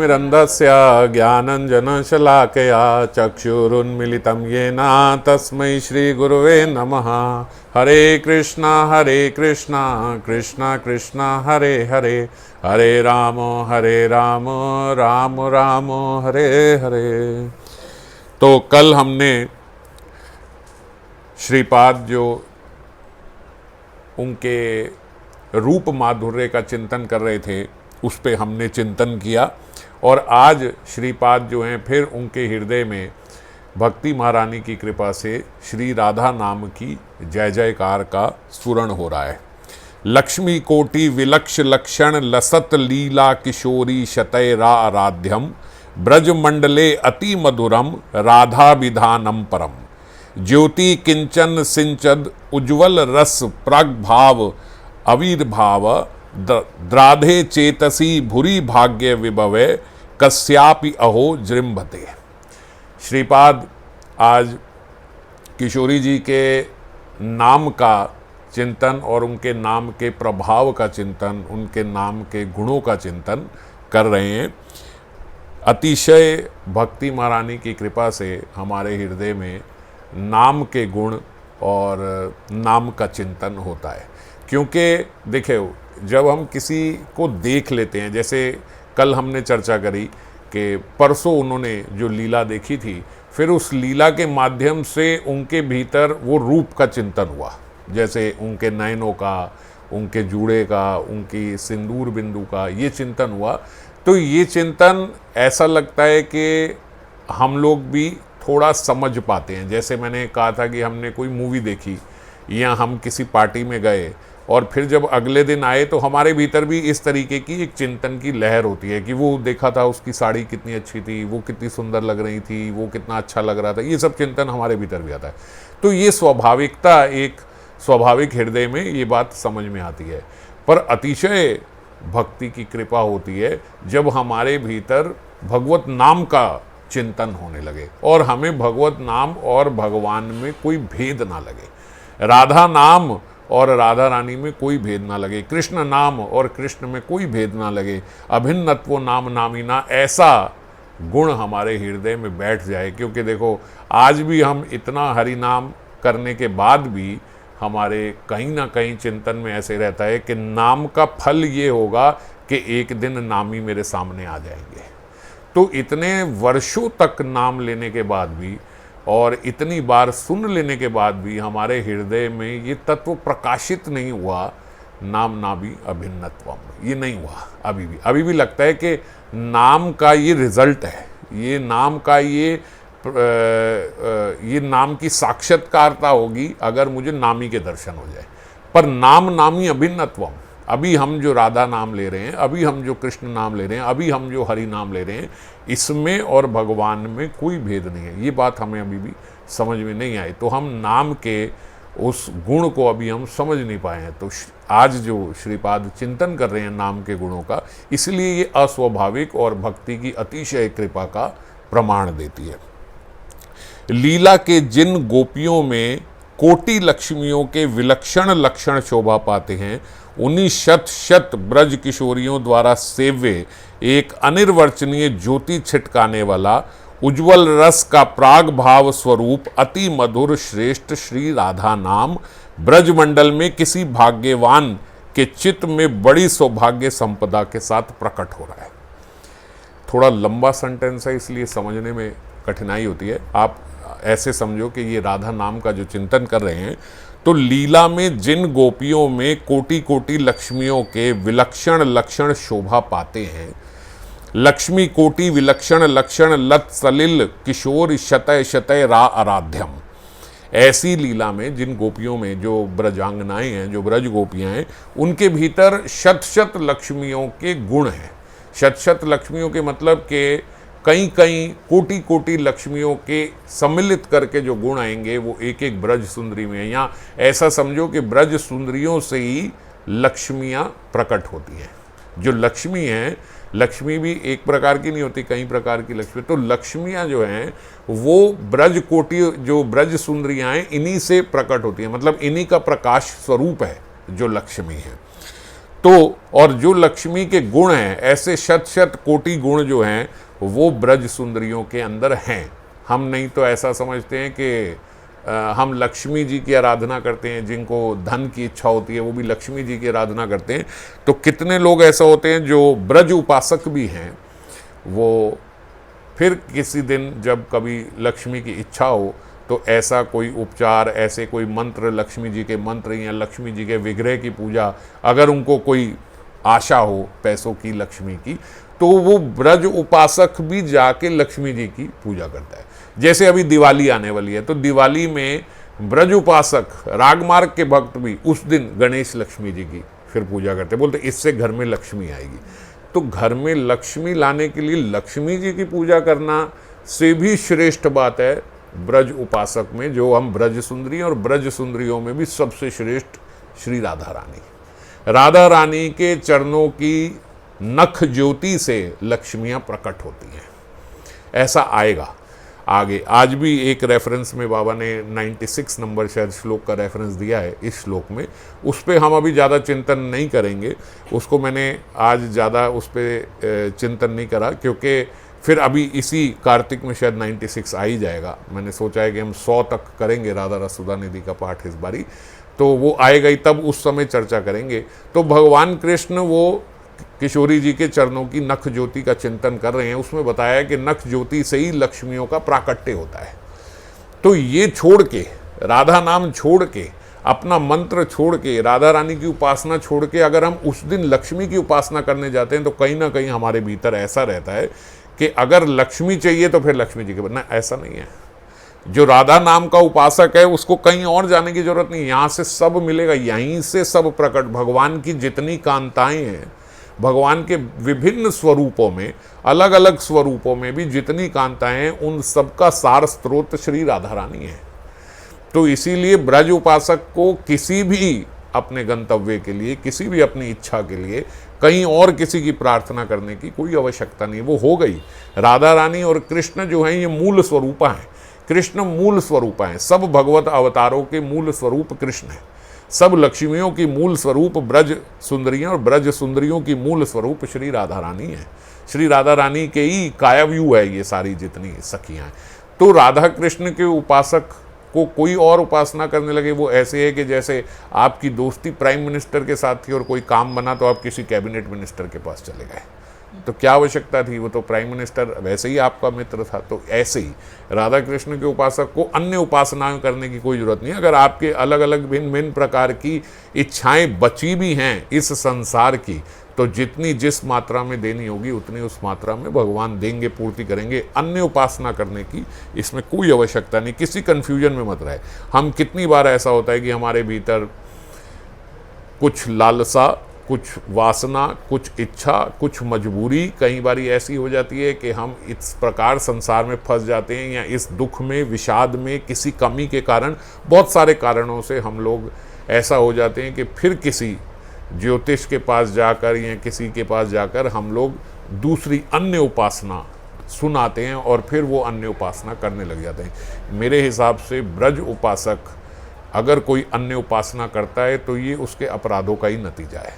मिरन्दस्य ज्ञानञ्जनशलाकया चक्षुरुन्मिलितं येन तस्मै श्रीगुरुवे नमः। हरे कृष्णा कृष्णा कृष्णा हरे हरे, हरे राम राम राम हरे हरे। तो कल हमने श्रीपाद जो उनके रूप माधुर्य का चिंतन कर रहे थे उस पे हमने चिंतन किया, और आज श्रीपाद जो हैं फिर उनके हृदय में भक्ति महारानी की कृपा से श्री राधा नाम की जय जयकार का स्फुरण हो रहा है। लक्ष्मी कोटि विलक्ष लक्षण लसत लीला किशोरी शतैरा आराध्यम ब्रज मंडले अति मधुरम राधा विधानम परम। ज्योति किंचन सिंचद उज्ज्वल रस प्राग्भाव अविर्भाव द्राधे चेतसी भूरी भाग्य विभवे कस्यापि अहो जृंभते। श्रीपाद आज किशोरी जी के नाम का चिंतन और उनके नाम के प्रभाव का चिंतन, उनके नाम के गुणों का चिंतन कर रहे हैं। अतिशय भक्ति महारानी की कृपा से हमारे हृदय में नाम के गुण और नाम का चिंतन होता है। क्योंकि देखिए, जब हम किसी को देख लेते हैं, जैसे कल हमने चर्चा करी कि परसों उन्होंने जो लीला देखी थी, फिर उस लीला के माध्यम से उनके भीतर वो रूप का चिंतन हुआ, जैसे उनके नयनों का, उनके जूड़े का, उनकी सिंदूर बिंदु का ये चिंतन हुआ। तो ये चिंतन ऐसा लगता है कि हम लोग भी थोड़ा समझ पाते हैं। जैसे मैंने कहा था कि हमने कोई मूवी देखी या हम किसी पार्टी में गए और फिर जब अगले दिन आए तो हमारे भीतर भी इस तरीके की एक चिंतन की लहर होती है कि वो देखा था, उसकी साड़ी कितनी अच्छी थी, वो कितनी सुंदर लग रही थी, वो कितना अच्छा लग रहा था, ये सब चिंतन हमारे भीतर भी आता है। तो ये स्वाभाविकता, एक स्वाभाविक हृदय में ये बात समझ में आती है। पर अतिशय भक्ति की कृपा होती है जब हमारे भीतर भगवत नाम का चिंतन होने लगे और हमें भगवत नाम और भगवान में कोई भेद ना लगे, राधा नाम और राधा रानी में कोई भेद ना लगे, कृष्ण नाम और कृष्ण में कोई भेद ना लगे, अभिन्नत्व नाम नामीना, ऐसा गुण हमारे हृदय में बैठ जाए। क्योंकि देखो, आज भी हम इतना हरि नाम करने के बाद भी हमारे कहीं ना कहीं चिंतन में ऐसे रहता है कि नाम का फल ये होगा कि एक दिन नामी मेरे सामने आ जाएंगे। तो इतने वर्षों तक नाम लेने के बाद भी और इतनी बार सुन लेने के बाद भी हमारे हृदय में ये तत्व प्रकाशित नहीं हुआ, नाम नाभि अभिन्नत्वम, ये नहीं हुआ। अभी भी लगता है कि नाम का ये रिजल्ट है, ये नाम का ये नाम की साक्षात्कारता होगी अगर मुझे नामी के दर्शन हो जाए। पर नाम नामी अभिन्नत्वम, अभी हम जो राधा नाम ले रहे हैं, अभी हम जो कृष्ण नाम ले रहे हैं, अभी हम जो हरि नाम ले रहे हैं, इसमें और भगवान में कोई भेद नहीं है। ये बात हमें अभी भी समझ में नहीं आई। तो हम नाम के उस गुण को अभी हम समझ नहीं पाए हैं। तो आज जो श्रीपाद चिंतन कर रहे हैं नाम के गुणों का, इसलिए ये अस्वाभाविक और भक्ति की अतिशय कृपा का प्रमाण देती है। लीला के जिन गोपियों में कोटि लक्ष्मियों के विलक्षण लक्षण शोभा पाते हैं, उन्हीं शत शत ब्रज किशोरियों द्वारा सेव्य एक अनिर्वचनीय ज्योति छिटकाने वाला उज्ज्वल रस का प्राग भाव स्वरूप अति मधुर श्रेष्ठ श्री राधा नाम ब्रज मंडल में किसी भाग्यवान के चित्त में बड़ी सौभाग्य संपदा के साथ प्रकट हो रहा है। थोड़ा लंबा सेंटेंस है, इसलिए समझने में कठिनाई होती है। आप ऐसे समझो कि ये राधा नाम का जो चिंतन कर रहे हैं, तो लीला में जिन गोपियों में कोटि कोटि लक्ष्मियों के विलक्षण लक्षण शोभा पाते हैं, लक्ष्मी कोटि विलक्षण लक्षण लत सलिल किशोर शतय शतय रा आराध्यम, ऐसी लीला में जिन गोपियों में जो ब्रजांगनाएं हैं, जो ब्रज गोपियां हैं, उनके भीतर शत शत लक्ष्मियों के गुण हैं। शत शत लक्ष्मियों के मतलब कि कई कई कोटि कोटि लक्ष्मियों के सम्मिलित करके जो गुण आएंगे वो एक एक ब्रज सुंदरी में है। या ऐसा समझो कि ब्रज सुंदरियों से ही लक्ष्मियाँ प्रकट होती हैं। जो लक्ष्मी हैं, लक्ष्मी भी एक प्रकार की नहीं होती, कई प्रकार की लक्ष्मी। तो लक्ष्मियाँ जो हैं वो ब्रज कोटि, जो ब्रज सुंदरियाँ हैं, इन्हीं से प्रकट होती हैं, मतलब इन्हीं का प्रकाश स्वरूप है जो लक्ष्मी है। तो और जो लक्ष्मी के गुण हैं, ऐसे शत शत कोटि गुण जो हैं वो ब्रज सुंदरियों के अंदर हैं। हम नहीं तो ऐसा समझते हैं कि हम लक्ष्मी जी की आराधना करते हैं, जिनको धन की इच्छा होती है वो भी लक्ष्मी जी की आराधना करते हैं। तो कितने लोग ऐसा होते हैं जो ब्रज उपासक भी हैं, वो फिर किसी दिन जब कभी लक्ष्मी की इच्छा हो तो ऐसा कोई उपचार, ऐसे कोई मंत्र, लक्ष्मी जी के मंत्र या लक्ष्मी जी के विग्रह की पूजा, अगर उनको कोई आशा हो पैसों की, लक्ष्मी की, तो वो ब्रज उपासक भी जाके लक्ष्मी जी की पूजा करता है। जैसे अभी दिवाली आने वाली है, तो दिवाली में ब्रज उपासक, रागमार्ग के भक्त भी उस दिन गणेश लक्ष्मी जी की फिर पूजा करते, बोलते इससे घर में लक्ष्मी आएगी। तो घर में लक्ष्मी लाने के लिए लक्ष्मी जी की पूजा करना से भी श्रेष्ठ बात है ब्रज उपासक में, जो हम ब्रज सुंदरी, और ब्रज सुंदरियों में भी सबसे श्रेष्ठ श्री राधा रानी। राधा रानी के चरणों की नख ज्योति से लक्ष्मियां प्रकट होती हैं, ऐसा आएगा आगे। आज भी एक रेफरेंस में बाबा ने 96 नंबर शायद श्लोक का रेफरेंस दिया है इस श्लोक में, उस पर हम अभी ज़्यादा चिंतन नहीं करेंगे, उसको मैंने आज ज़्यादा उस पर चिंतन नहीं करा, क्योंकि फिर अभी इसी कार्तिक में शायद 96 आ ही जाएगा। मैंने सोचा है कि हम 100 तक करेंगे राधा रसुदा निधि का पाठ इस बारी, तो वो आएगा ही, तब उस समय चर्चा करेंगे। तो भगवान कृष्ण वो किशोरी जी के चरणों की नख ज्योति का चिंतन कर रहे हैं, उसमें बताया है कि नख ज्योति से ही लक्ष्मियों का प्राकट्य होता है। तो ये छोड़ के, राधा नाम छोड़ के, अपना मंत्र छोड़ के, राधा रानी की उपासना छोड़ के अगर हम उस दिन लक्ष्मी की उपासना करने जाते हैं, तो कहीं ना कहीं हमारे भीतर ऐसा रहता है कि अगर लक्ष्मी चाहिए तो फिर लक्ष्मी जी के बनना। ऐसा नहीं है। जो राधा नाम का उपासक है उसको कहीं और जाने की जरूरत नहीं, यहाँ से सब मिलेगा, यहीं से सब प्रकट। भगवान की जितनी कांताएं हैं, भगवान के विभिन्न स्वरूपों में, अलग अलग स्वरूपों में भी जितनी कांताएं हैं, उन सबका सार स्रोत श्री राधा रानी है। तो इसीलिए ब्रज उपासक को किसी भी अपने गंतव्य के लिए, किसी भी अपनी इच्छा के लिए कहीं और किसी की प्रार्थना करने की कोई आवश्यकता नहीं। वो हो गई। राधा रानी और कृष्ण जो हैं ये मूल स्वरूपा हैं। कृष्ण मूल स्वरूपा हैं। सब भगवत अवतारों के मूल स्वरूप कृष्ण हैं। सब लक्ष्मियों की मूल स्वरूप ब्रज सुंदरियां, और ब्रज सुंदरियों की मूल स्वरूप श्री राधा रानी है। श्री राधा रानी के ही कायाव्यू है ये सारी जितनी सखियां हैं। तो राधा कृष्ण के उपासक को कोई और उपासना करने लगे, वो ऐसे है कि जैसे आपकी दोस्ती प्राइम मिनिस्टर के साथ थी और कोई काम बना तो आप किसी कैबिनेट मिनिस्टर के पास चले गए, तो क्या आवश्यकता थी, वो तो प्राइम मिनिस्टर वैसे ही आपका मित्र था। तो ऐसे ही राधा कृष्ण के उपासक को अन्य उपासनाएं करने की कोई जरूरत नहीं। अगर आपके अलग अलग भिन्न भिन्न प्रकार की इच्छाएं बची भी हैं इस संसार की, तो जितनी जिस मात्रा में देनी होगी उतनी उस मात्रा में भगवान देंगे, पूर्ति करेंगे। अन्य उपासना करने की इसमें कोई आवश्यकता नहीं। किसी कन्फ्यूजन में मत रहे। हम कितनी बार ऐसा होता है कि हमारे भीतर कुछ लालसा, कुछ वासना, कुछ इच्छा, कुछ मजबूरी कई बारी ऐसी हो जाती है कि हम इस प्रकार संसार में फंस जाते हैं, या इस दुख में, विषाद में, किसी कमी के कारण, बहुत सारे कारणों से हम लोग ऐसा हो जाते हैं कि फिर किसी ज्योतिष के पास जाकर या किसी के पास जाकर हम लोग दूसरी अन्य उपासना सुनाते हैं और फिर वो अन्य उपासना करने लग जाते हैं। मेरे हिसाब से ब्रज उपासक अगर कोई अन्य उपासना करता है तो ये उसके अपराधों का ही नतीजा है।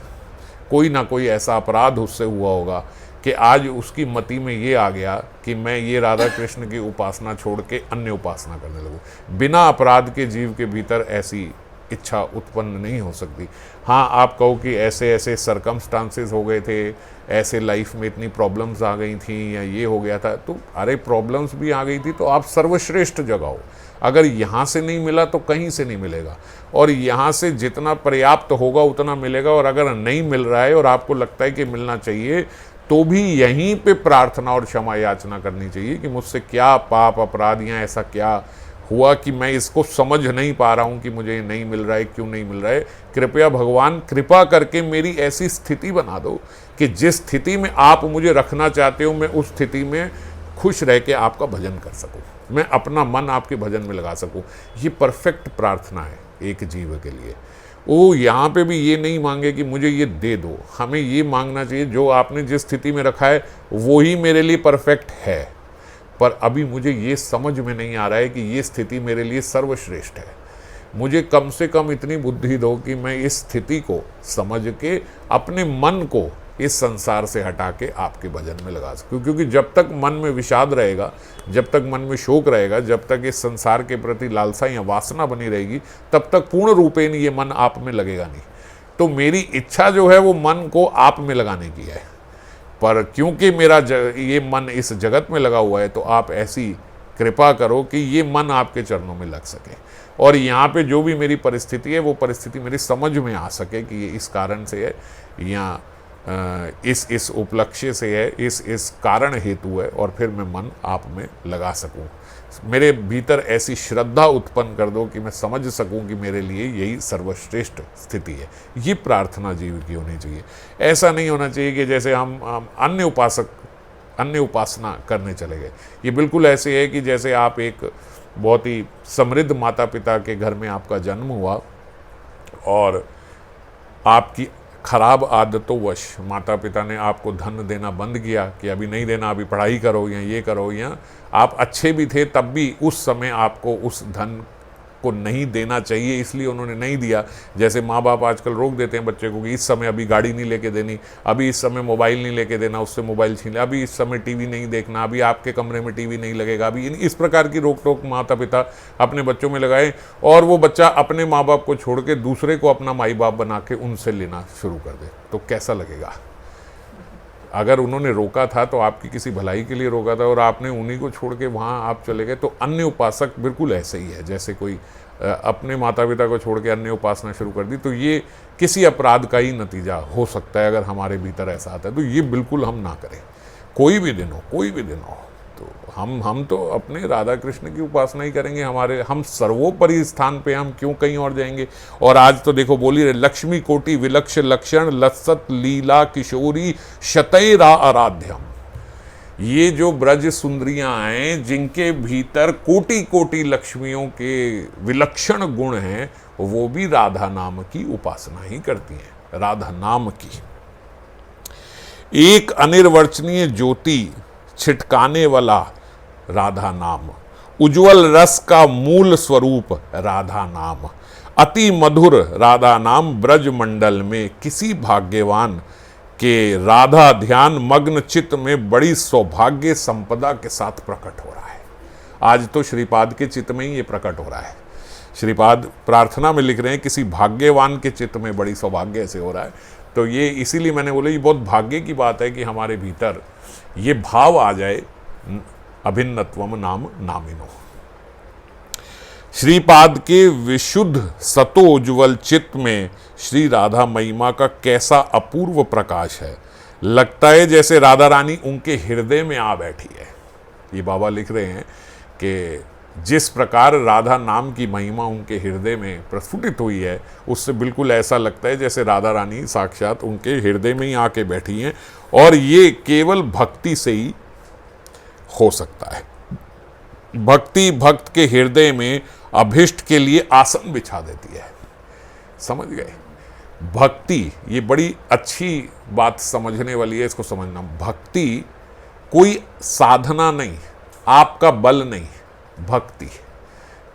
कोई ना कोई ऐसा अपराध उससे हुआ होगा कि आज उसकी मति में ये आ गया कि मैं ये राधा कृष्ण की उपासना छोड़ के अन्य उपासना करने लगूँ। बिना अपराध के जीव के भीतर ऐसी इच्छा उत्पन्न नहीं हो सकती। हाँ, आप कहो कि ऐसे ऐसे सरकमस्टांसेस हो गए थे, ऐसे लाइफ में इतनी प्रॉब्लम्स आ गई थी, या ये हो गया था, तो अरे प्रॉब्लम्स भी आ गई थी तो आप सर्वश्रेष्ठ जगाओ। अगर यहाँ से नहीं मिला तो कहीं से नहीं मिलेगा, और यहाँ से जितना पर्याप्त होगा उतना मिलेगा। और अगर नहीं मिल रहा है और आपको लगता है कि मिलना चाहिए, तो भी यहीं पे प्रार्थना और क्षमा याचना करनी चाहिए कि मुझसे क्या पाप अपराध या ऐसा क्या हुआ कि मैं इसको समझ नहीं पा रहा हूँ कि मुझे नहीं मिल रहा है, क्यों नहीं मिल रहा है। कृपया भगवान कृपा करके मेरी ऐसी स्थिति बना दो कि जिस स्थिति में आप मुझे रखना चाहते हो मैं उस स्थिति में खुश रह के आपका भजन कर सकूं, मैं अपना मन आपके भजन में लगा सकूं। ये परफेक्ट प्रार्थना है एक जीव के लिए। वो यहाँ पे भी ये नहीं मांगे कि मुझे ये दे दो। हमें ये मांगना चाहिए जो आपने जिस स्थिति में रखा है वो ही मेरे लिए परफेक्ट है, पर अभी मुझे ये समझ में नहीं आ रहा है कि ये स्थिति मेरे लिए सर्वश्रेष्ठ है। मुझे कम से कम इतनी बुद्धि दो कि मैं इस स्थिति को समझ के अपने मन को इस संसार से हटा के आपके भजन में लगा सकूं। क्योंकि जब तक मन में विषाद रहेगा, जब तक मन में शोक रहेगा, जब तक इस संसार के प्रति लालसा या वासना बनी रहेगी, तब तक पूर्ण रूपेण ये मन आप में लगेगा नहीं। तो मेरी इच्छा जो है वो मन को आप में लगाने की है, पर क्योंकि मेरा ये मन इस जगत में लगा हुआ है, तो आप ऐसी कृपा करो कि ये मन आपके चरणों में लग सके, और यहाँ पे जो भी मेरी परिस्थिति है वो परिस्थिति मेरी समझ में आ सके कि ये इस कारण से है, या इस उपलक्ष्य से है, इस कारण हेतु है, और फिर मैं मन आप में लगा सकूं। मेरे भीतर ऐसी श्रद्धा उत्पन्न कर दो कि मैं समझ सकूं कि मेरे लिए यही सर्वश्रेष्ठ स्थिति है। ये प्रार्थना जीव की होनी चाहिए। ऐसा नहीं होना चाहिए कि जैसे हम अन्य उपासना करने चले गए। ये बिल्कुल ऐसे है कि जैसे आप एक बहुत ही समृद्ध माता पिता के घर में आपका जन्म हुआ, और आपकी खराब आदतों वश माता पिता ने आपको धन देना बंद किया कि अभी नहीं देना, अभी पढ़ाई करो या ये करो, या आप अच्छे भी थे तब भी उस समय आपको उस धन को नहीं देना चाहिए, इसलिए उन्होंने नहीं दिया। जैसे माँ बाप आजकल रोक देते हैं बच्चे को कि इस समय अभी गाड़ी नहीं लेके देनी, अभी इस समय मोबाइल नहीं लेके देना, उससे मोबाइल छीन ले, अभी इस समय टीवी नहीं देखना, अभी आपके कमरे में टीवी नहीं लगेगा, अभी इस प्रकार की रोक टोक माता पिता अपने बच्चों में लगाए, और वो बच्चा अपने माँ बाप को छोड़ के दूसरे को अपना माई बाप बना के उनसे लेना शुरू कर दे, तो कैसा लगेगा? अगर उन्होंने रोका था तो आपकी किसी भलाई के लिए रोका था, और आपने उन्हीं को छोड़ के वहाँ आप चले गए। तो अन्य उपासक बिल्कुल ऐसे ही है, जैसे कोई अपने माता पिता को छोड़ के अन्य उपासना शुरू कर दी, तो ये किसी अपराध का ही नतीजा हो सकता है। अगर हमारे भीतर ऐसा आता है तो ये बिल्कुल हम ना करें, कोई भी दिन हो। तो हम तो अपने राधा कृष्ण की उपासना ही करेंगे। हम सर्वोपरि स्थान पे हम क्यों कहीं और जाएंगे। और आज तो देखो बोली रहे, लक्ष्मी कोटि विलक्ष लक्षण लसत लीला किशोरी शतैरा आराध्यम। ये जो ब्रज सुंदरियां हैं जिनके भीतर कोटि कोटि लक्ष्मियों के विलक्षण गुण हैं, वो भी राधा नाम की उपासना ही करती हैं, राधा नाम की। एक अनिर्वचनीय ज्योति छिटकाने वाला राधा नाम, उज्जवल रस का मूल स्वरूप राधा नाम, अति मधुर राधा नाम ब्रज मंडल में किसी भाग्यवान के राधा ध्यान मग्न चित्त में बड़ी सौभाग्य संपदा के साथ प्रकट हो रहा है। आज तो श्रीपाद के चित्त में ही ये प्रकट हो रहा है। श्रीपाद प्रार्थना में लिख रहे हैं किसी भाग्यवान के चित्त में बड़ी सौभाग्य से हो रहा है। तो ये इसीलिए मैंने बोला ये बहुत भाग्य की बात है कि हमारे भीतर ये भाव आ जाए, अभिन्नत्वम नाम नामिनो। श्रीपाद के विशुद्ध सतोज्वल चित्त में श्री राधा महिमा का कैसा अपूर्व प्रकाश है। लगता है जैसे राधा रानी उनके हृदय में आ बैठी है। ये बाबा लिख रहे हैं कि जिस प्रकार राधा नाम की महिमा उनके हृदय में प्रस्फुटित हुई है, उससे बिल्कुल ऐसा लगता है जैसे राधा रानी साक्षात उनके हृदय में ही आके बैठी हैं। और ये केवल भक्ति से ही हो सकता है। भक्ति भक्त के हृदय में अभिष्ट के लिए आसन बिछा देती है। समझ गए? भक्ति ये बड़ी अच्छी बात समझने वाली है, इसको समझना। भक्ति कोई साधना नहीं, आपका बल नहीं।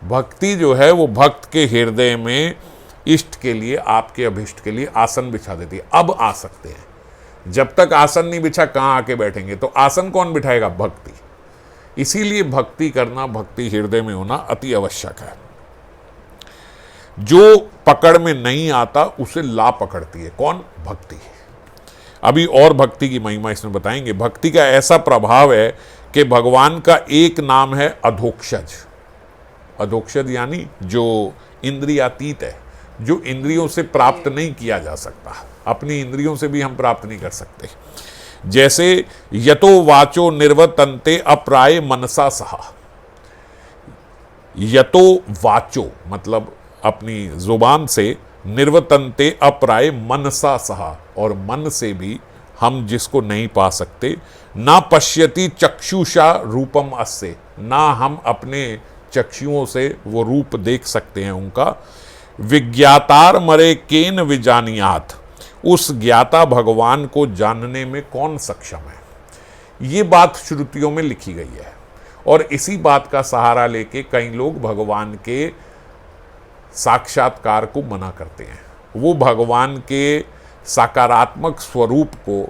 भक्ति जो है वो भक्त के हृदय में इष्ट के लिए, आपके अभिष्ट के लिए आसन बिछा देती है। अब आ सकते हैं। जब तक आसन नहीं बिछा कहाँ आके बैठेंगे? तो आसन कौन बिठाएगा? भक्ति। इसीलिए भक्ति करना, भक्ति हृदय में होना अति आवश्यक है। जो पकड़ में नहीं आता उसे ला पकड़ती है। कौन? भक्ति। अभी और भक्ति की महिमा इसमें बताएंगे। भक्ति का ऐसा प्रभाव है कि भगवान का एक नाम है अधोक्षज। अधोक्षज यानी जो इंद्रियातीत है, जो इंद्रियों से प्राप्त नहीं किया जा सकता। अपनी इंद्रियों से भी हम प्राप्त नहीं कर सकते। जैसे यतो वाचो निर्वतन्ते अप्राय मनसा सहा। यतो वाचो मतलब अपनी जुबान से, निर्वतन्ते अप्राय मनसा सहा, और मन से भी हम जिसको नहीं पा सकते। ना पश्यति चक्षुषा रूपम अस्से, ना हम अपने चक्षुओं से वो रूप देख सकते हैं उनका। विज्ञातार मरे केन विजानियात, उस ज्ञाता भगवान को जानने में कौन सक्षम है। ये बात श्रुतियों में लिखी गई है, और इसी बात का सहारा लेके कई लोग भगवान के साक्षात्कार को मना करते हैं, वो भगवान के सकारात्मक स्वरूप को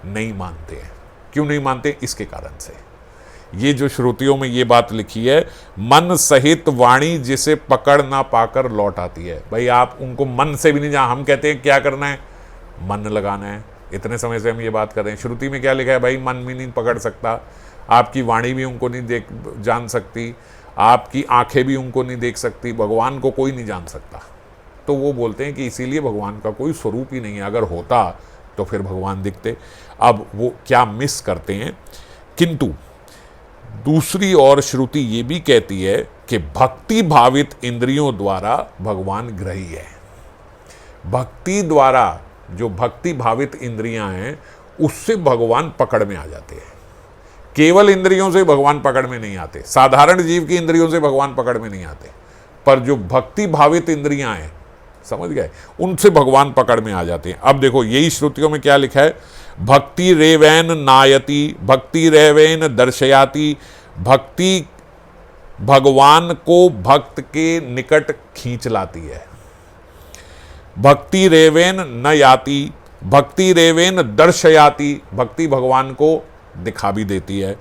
नहीं मानते हैं। क्यों नहीं मानते? इसके कारण से ये जो श्रुतियों में ये बात लिखी है, मन सहित वाणी जिसे पकड़ ना पाकर लौट आती है। भाई आप उनको मन से भी नहीं जान, हम कहते हैं क्या करना है, मन लगाना है। इतने समय से हम ये बात कर रहे हैं, श्रुति में क्या लिखा है? भाई मन भी नहीं पकड़ सकता, आपकी वाणी भी उनको नहीं जान सकती, आपकी आंखें भी उनको नहीं देख सकती, भगवान को कोई नहीं जान सकता। तो वो बोलते हैं कि इसीलिए भगवान का कोई स्वरूप ही नहीं है, अगर होता तो फिर भगवान दिखते। अब वो क्या मिस करते हैं। किंतु दूसरी ओर श्रुति ये भी कहती है कि भक्ति भावित इंद्रियों द्वारा भगवान ग्रही है। भक्ति द्वारा जो भक्ति भावित इंद्रियां हैं उससे भगवान पकड़ में आ जाते हैं। केवल इंद्रियों से भगवान पकड़ में नहीं आते, साधारण जीव की इंद्रियों से भगवान पकड़ में नहीं आते, पर जो भक्ति भावित इंद्रियां हैं, समझ गए, उनसे भगवान पकड़ में आ जाते हैं। अब देखो यही श्रुतियों में क्या लिखा है, भक्ति रेवैन नायति, भक्ति रेवैन दर्शयाति। भक्ति भगवान को भक्त के निकट खींच लाती है। भक्ति रेवेन न याति, भक्ति रेवेन दर्शयाति। भक्ति भगवान को दिखा भी देती है।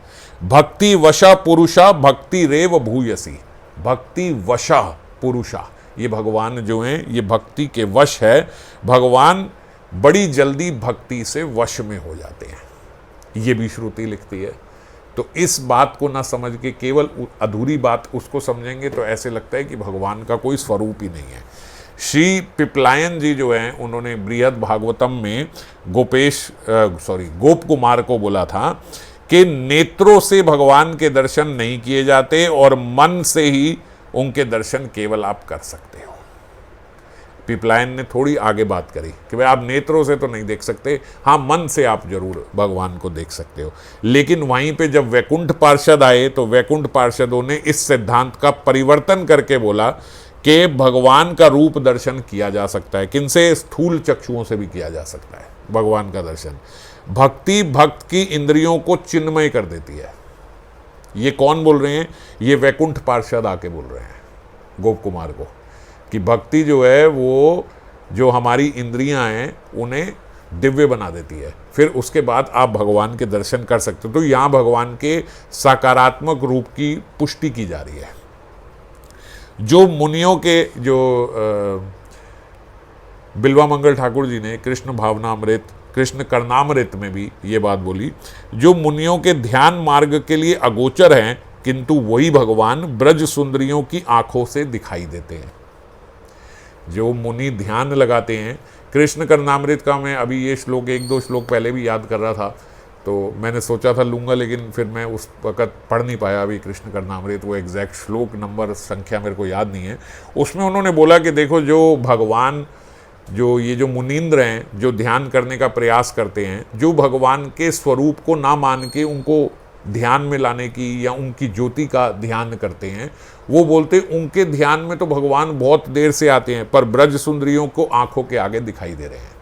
भक्ति वशा पुरुषा भक्ति रेव भूयसी। भक्ति वशा पुरुषा, ये भगवान जो हैं ये भक्ति के वश है। भगवान बड़ी जल्दी भक्ति से वश में हो जाते हैं, ये भी श्रुति लिखती है। तो इस बात को ना समझ के केवल अधूरी बात उसको समझेंगे तो ऐसे लगता है कि भगवान का कोई स्वरूप ही नहीं है। श्री पिपलायन जी जो हैं उन्होंने बृहद भागवतम में गोप कुमार को बोला था कि नेत्रों से भगवान के दर्शन नहीं किए जाते और मन से ही उनके दर्शन केवल आप कर सकते हो। पिपलायन ने थोड़ी आगे बात करी कि भाई आप नेत्रों से तो नहीं देख सकते, हाँ मन से आप जरूर भगवान को देख सकते हो। लेकिन वहीं पे जब वैकुंठ पार्षद आए तो वैकुंठ पार्षदों ने इस सिद्धांत का परिवर्तन करके बोला कि भगवान का रूप दर्शन किया जा सकता है। किनसे? स्थूल चक्षुओं से भी किया जा सकता है भगवान का दर्शन। भक्ति भक्त की इंद्रियों को चिन्मय कर देती है। ये कौन बोल रहे हैं? ये वैकुंठ पार्षद आके बोल रहे हैं गोप कुमार को कि भक्ति जो है वो जो हमारी इंद्रियां हैं उन्हें दिव्य बना देती है, फिर उसके बाद आप भगवान के दर्शन कर सकते हो। तो यहाँ भगवान के सकारात्मक रूप की पुष्टि की जा रही है। जो मुनियों के जो बिल्वा मंगल ठाकुर जी ने कृष्ण भावनामृत, कृष्ण कर्णामृत में भी ये बात बोली, जो मुनियों के ध्यान मार्ग के लिए अगोचर हैं किंतु वही भगवान ब्रज सुंदरियों की आंखों से दिखाई देते हैं। जो मुनि ध्यान लगाते हैं, कृष्ण कर्णामृत का मैं अभी ये श्लोक 1-2 श्लोक पहले भी याद कर रहा था, तो मैंने सोचा था लूँगा लेकिन फिर मैं उस वक़्त पढ़ नहीं पाया अभी कृष्ण कर्णामृत, वो एग्जैक्ट श्लोक नंबर संख्या मेरे को याद नहीं है। उसमें उन्होंने बोला कि देखो जो भगवान, जो ये जो मुनींद्र हैं जो ध्यान करने का प्रयास करते हैं, जो भगवान के स्वरूप को ना मान के उनको ध्यान में लाने की या उनकी ज्योति का ध्यान करते हैं, वो बोलते उनके ध्यान में तो भगवान बहुत देर से आते हैं पर ब्रज सुंदरियों को आंखों के आगे दिखाई दे रहे हैं।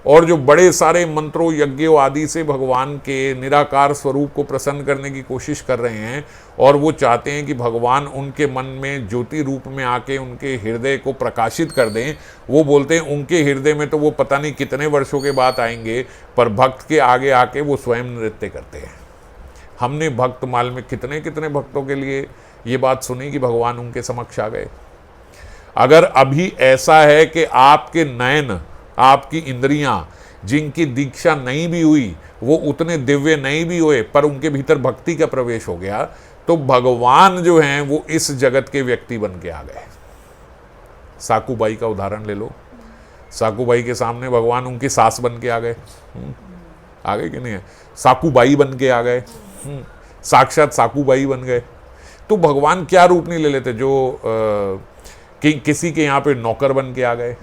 और जो बड़े सारे मंत्रों यज्ञों आदि से भगवान के निराकार स्वरूप को प्रसन्न करने की कोशिश कर रहे हैं और वो चाहते हैं कि भगवान उनके मन में ज्योति रूप में आके उनके हृदय को प्रकाशित कर दें, वो बोलते हैं उनके हृदय में तो वो पता नहीं कितने वर्षों के बाद आएंगे, पर भक्त के आगे आके वो स्वयं नृत्य करते हैं। हमने भक्तमाल में कितने कितने भक्तों के लिए ये बात सुनी कि भगवान उनके समक्ष आ गए। अगर अभी ऐसा है कि आपके नयन, आपकी इंद्रियां जिनकी दीक्षा नहीं भी हुई, वो उतने दिव्य नहीं भी हुए, पर उनके भीतर भक्ति का प्रवेश हो गया, तो भगवान जो हैं वो इस जगत के व्यक्ति बन के आ गए। साकूबाई का उदाहरण ले लो, साकूबाई के सामने भगवान उनकी सास बन के आ गए, आ गए कि नहीं है? साकूबाई बन के आ गए, साक्षात साकूबाई बन गए। तो भगवान क्या रूप नहीं ले लेते, जो किसी के यहाँ पे नौकर बन के आ गए,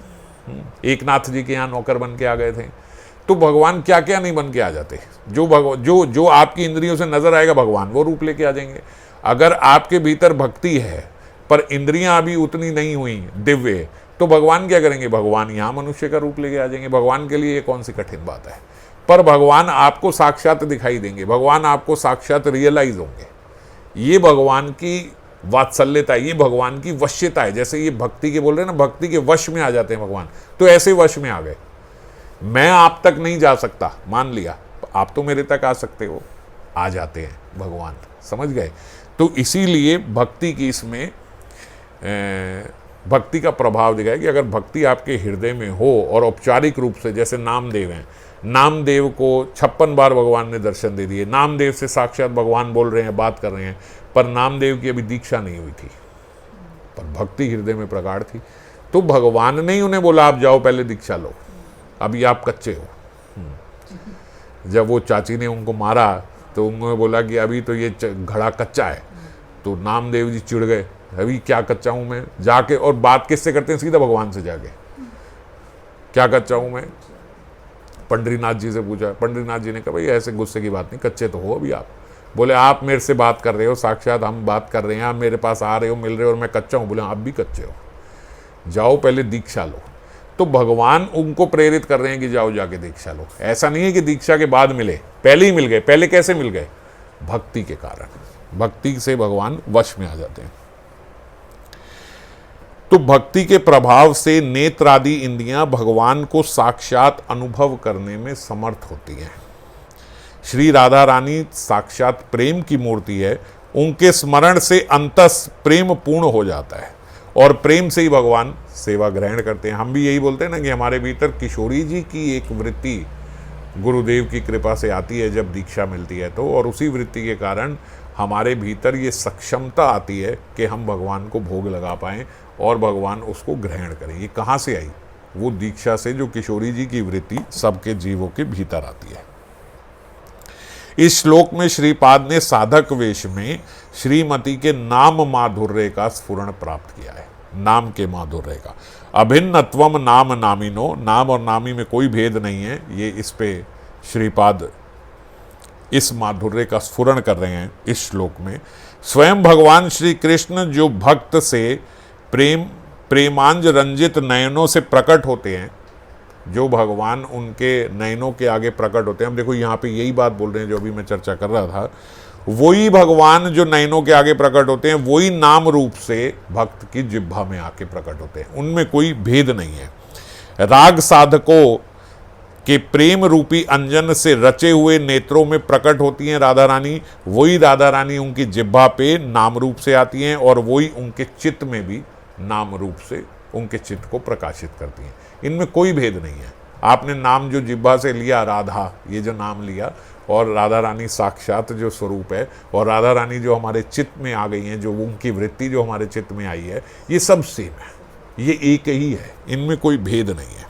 एकनाथ जी के यहाँ नौकर बन के आ गए थे। तो भगवान क्या क्या नहीं बन के आ जाते, जो आपकी इंद्रियों से नजर आएगा भगवान वो रूप लेके आ जाएंगे। अगर आपके भीतर भक्ति है पर इंद्रियां अभी उतनी नहीं हुई दिव्य, तो भगवान क्या करेंगे? भगवान यहाँ मनुष्य का रूप लेके आ जाएंगे। भगवान के लिए ये कौन सी कठिन बात है? पर भगवान आपको साक्षात दिखाई देंगे, भगवान आपको साक्षात रियलाइज होंगे। ये भगवान की वात्सल्यता, ये भगवान की वश्यता है। जैसे ये भक्ति के बोल रहे हैं ना, भक्ति के वश में आ जाते हैं भगवान, तो ऐसे वश में आ गए। मैं आप तक नहीं जा सकता, मान लिया, आप तो मेरे तक आ सकते हो, आ जाते हैं भगवान, समझ गए। तो इसीलिए भक्ति की इसमें भक्ति का प्रभाव दिखाया कि अगर भक्ति आपके हृदय में हो और औपचारिक रूप से, जैसे नामदेव हैं, नामदेव को 56 बार भगवान ने दर्शन दे दिए, नामदेव से साक्षात भगवान बोल रहे हैं, बात कर रहे हैं, पर नामदेव की अभी दीक्षा नहीं हुई थी, पर भक्ति हृदय में प्रगाढ़ थी। तो भगवान ने ही उन्हें बोला आप जाओ पहले दीक्षा लो, अभी आप कच्चे हो। जब वो चाची ने उनको मारा तो उन्होंने बोला कि अभी तो ये घड़ा कच्चा है, तो नामदेव जी चिढ़ गए, अभी क्या कच्चा हूं मैं, जाके, और बात किससे करते हैं, सीधा भगवान से जाके, क्या कच्चा हूं मैं। पंडरीनाथ जी से पूछा, पंडरीनाथ जी ने कहा भाई ऐसे गुस्से की बात नहीं, कच्चे तो हो अभी आप। बोले आप मेरे से बात कर रहे हो, साक्षात हम बात कर रहे हैं, आप मेरे पास आ रहे हो, मिल रहे हो, और मैं कच्चा हूं। बोले आप भी कच्चे हो, जाओ पहले दीक्षा लो। तो भगवान उनको प्रेरित कर रहे हैं कि जाओ जाके दीक्षा लो। ऐसा नहीं है कि दीक्षा के बाद मिले, पहले ही मिल गए। पहले कैसे मिल गए? भक्ति के कारण। भक्ति से भगवान वश में आ जाते हैं। तो भक्ति के प्रभाव से नेत्रादि इंद्रियां भगवान को साक्षात अनुभव करने में समर्थ होती हैं। श्री राधा रानी साक्षात प्रेम की मूर्ति है, उनके स्मरण से अंतस प्रेम पूर्ण हो जाता है, और प्रेम से ही भगवान सेवा ग्रहण करते हैं। हम भी यही बोलते हैं ना कि हमारे भीतर किशोरी जी की एक वृत्ति गुरुदेव की कृपा से आती है जब दीक्षा मिलती है तो, और उसी वृत्ति के कारण हमारे भीतर ये सक्षमता आती है कि हम भगवान को भोग लगा पाएं और भगवान उसको ग्रहण करें। ये कहाँ से आई? वो दीक्षा से, जो किशोरी जी की वृत्ति सबके जीवों के भीतर आती है। इस श्लोक में श्रीपाद ने साधक वेश में श्रीमती के नाम माधुर्य का स्फुरण प्राप्त किया है। नाम के माधुर्य का, अभिन्नत्वम नाम नामिनो, नाम और नामी में कोई भेद नहीं है। ये इस पे श्रीपाद इस माधुर्य का स्फुरण कर रहे हैं इस श्लोक में। स्वयं भगवान श्री कृष्ण जो भक्त से प्रेमांज रंजित नयनों से प्रकट होते हैं, जो भगवान उनके नयनों के आगे प्रकट होते हैं। हम देखो यहाँ पे यही बात बोल रहे हैं जो अभी मैं चर्चा कर रहा था, वही भगवान जो नयनों के आगे प्रकट होते हैं, वही नाम रूप से भक्त की जिह्वा में आके प्रकट होते हैं। उनमें कोई भेद नहीं है। राग साधकों के प्रेम रूपी अंजन से रचे हुए नेत्रों में प्रकट होती हैं राधा रानी, वही राधा रानी उनकी जिह्वा पे नाम रूप से आती हैं, और वही उनके चित्त में भी नाम रूप से उनके चित्त को प्रकाशित करती हैं। इनमें कोई भेद नहीं है। आपने नाम जो जिह्वा से लिया, राधा, ये जो नाम लिया, और राधा रानी साक्षात जो स्वरूप है, और राधा रानी जो हमारे चित्त में आ गई हैं, जो उनकी वृत्ति जो हमारे चित्त में आई है, ये सब सेम है, ये एक ही है, इनमें कोई भेद नहीं है।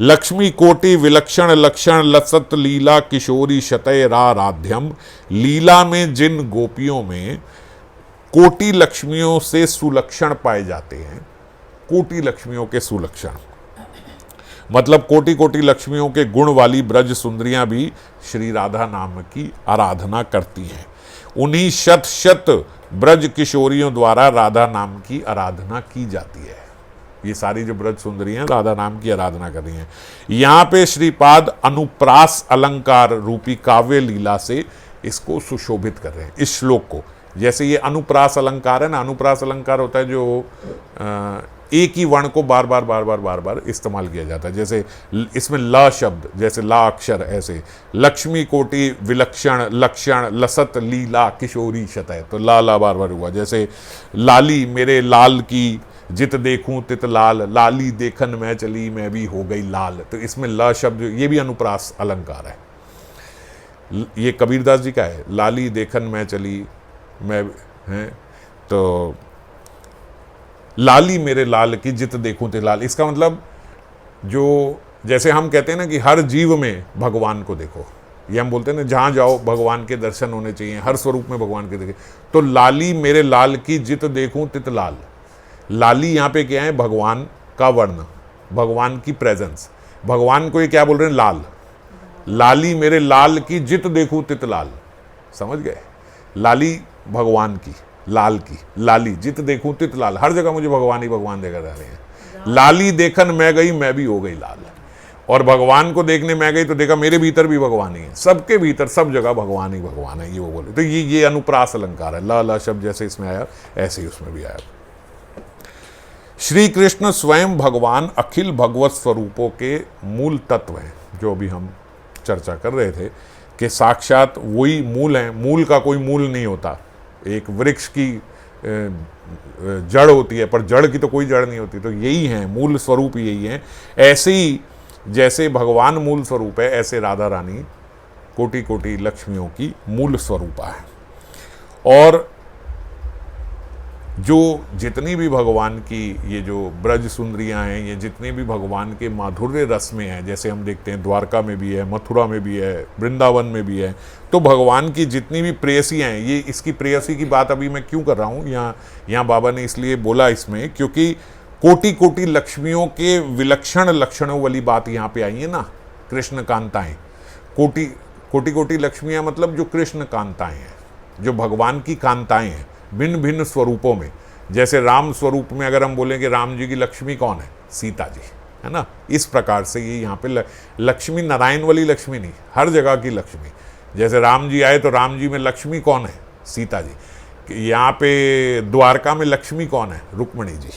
लक्ष्मी कोटि विलक्षण लक्षण लसत लीला किशोरी शतय राध्यम, लीला में जिन गोपियों में कोटि लक्ष्मियों से सुलक्षण पाए जाते हैं, कोटि लक्ष्मियों के सुलक्षण मतलब कोटि कोटि लक्ष्मियों के गुण वाली ब्रज सुंदरियां भी श्री राधा नाम की आराधना करती हैं। उन्हीं शत शत ब्रज किशोरियों द्वारा राधा नाम की आराधना की जाती है। ये सारी जो ब्रज सुंदरियां राधा नाम की आराधना कर रही हैं। यहाँ पे श्रीपाद अनुप्रास अलंकार रूपी काव्य लीला से इसको सुशोभित कर रहे हैं, इस श्लोक को। जैसे ये अनुप्रास अलंकार है ना, अनुप्रास अलंकार होता है जो एक ही वर्ण को बार बार इस्तेमाल किया जाता है। जैसे इसमें ल शब्द, जैसे ला अक्षर, ऐसे लक्ष्मी कोटि विलक्षण लक्षण लसत लीला किशोरी शतय, तो ला बार बार हुआ। जैसे लाली मेरे लाल की जित देखूं तित लाल, लाली देखन मैं चली मैं भी हो गई लाल, तो इसमें ल शब्द ये भी अनुप्रास अलंकार है। ये कबीरदास जी का है, लाली देखन मैं चली मैं, हैं तो लाली मेरे लाल की जित देखूं ते लाल। इसका मतलब जो, जैसे हम कहते हैं ना कि हर जीव में भगवान को देखो, ये हम बोलते हैं ना जहाँ जाओ भगवान के दर्शन होने चाहिए, हर स्वरूप में भगवान के देखे। तो लाली मेरे लाल की जित देखूं तित लाल, लाली यहाँ पे क्या है? भगवान का वर्ण, भगवान की प्रेजेंस। भगवान को ये क्या बोल रहे हैं? लाल। लाली मेरे लाल की जित देखूं तित लाल, समझ गए? लाली भगवान की, लाल की, लाली जित देखूं तित लाल, हर जगह मुझे भगवान ही भगवान देखा जा रहे हैं। लाली देखन मैं गई मैं भी हो गई लाल। और भगवान को देखने में आ गई तो देखा मेरे भीतर भी भगवान ही है, सबके भीतर सब जगह भगवान ही भगवान है, ये वो बोले। तो ये अनुप्रास अलंकार है, ला ला शब्द जैसे इसमें आया ऐसे ही उसमें भी आया। श्री कृष्ण स्वयं भगवान अखिल भगवत स्वरूपों के मूल तत्व हैं, जो अभी हम चर्चा कर रहे थे कि साक्षात वही मूल हैं। मूल का कोई मूल नहीं होता, एक वृक्ष की जड़ होती है पर जड़ की तो कोई जड़ नहीं होती, तो यही है मूल स्वरूप, यही है। ऐसे ही जैसे भगवान मूल स्वरूप है, ऐसे राधा रानी कोटि कोटि लक्ष्मियों की मूल स्वरूपा है। और जो जितनी भी भगवान की ये जो ब्रज सुंदरियां हैं, ये जितने भी भगवान के माधुर्य रस में हैं, जैसे हम देखते हैं द्वारका में भी है, मथुरा में भी है, वृंदावन में भी है, तो भगवान की जितनी भी प्रेयसी हैं, ये इसकी प्रेयसी की बात अभी मैं क्यों कर रहा हूँ यहाँ बाबा ने इसलिए बोला इसमें, क्योंकि कोटि कोटि लक्ष्मियों के विलक्षण लक्षणों वाली बात यहाँ पे आई है ना। कृष्ण कांताएं, कोटि कोटि लक्ष्मियाँ मतलब जो कृष्ण कांताएं हैं, जो भगवान की कांताएं हैं भिन्न भिन्न स्वरूपों में। जैसे राम स्वरूप में अगर हम बोलें कि राम जी की लक्ष्मी कौन है, सीता जी, है ना। इस प्रकार से ये यहाँ पे लक्ष्मी नारायण वाली लक्ष्मी नहीं, हर जगह की लक्ष्मी। जैसे राम जी आए तो राम जी में लक्ष्मी कौन है, सीता जी। यहाँ पे द्वारका में लक्ष्मी कौन है, रुक्मणी जी।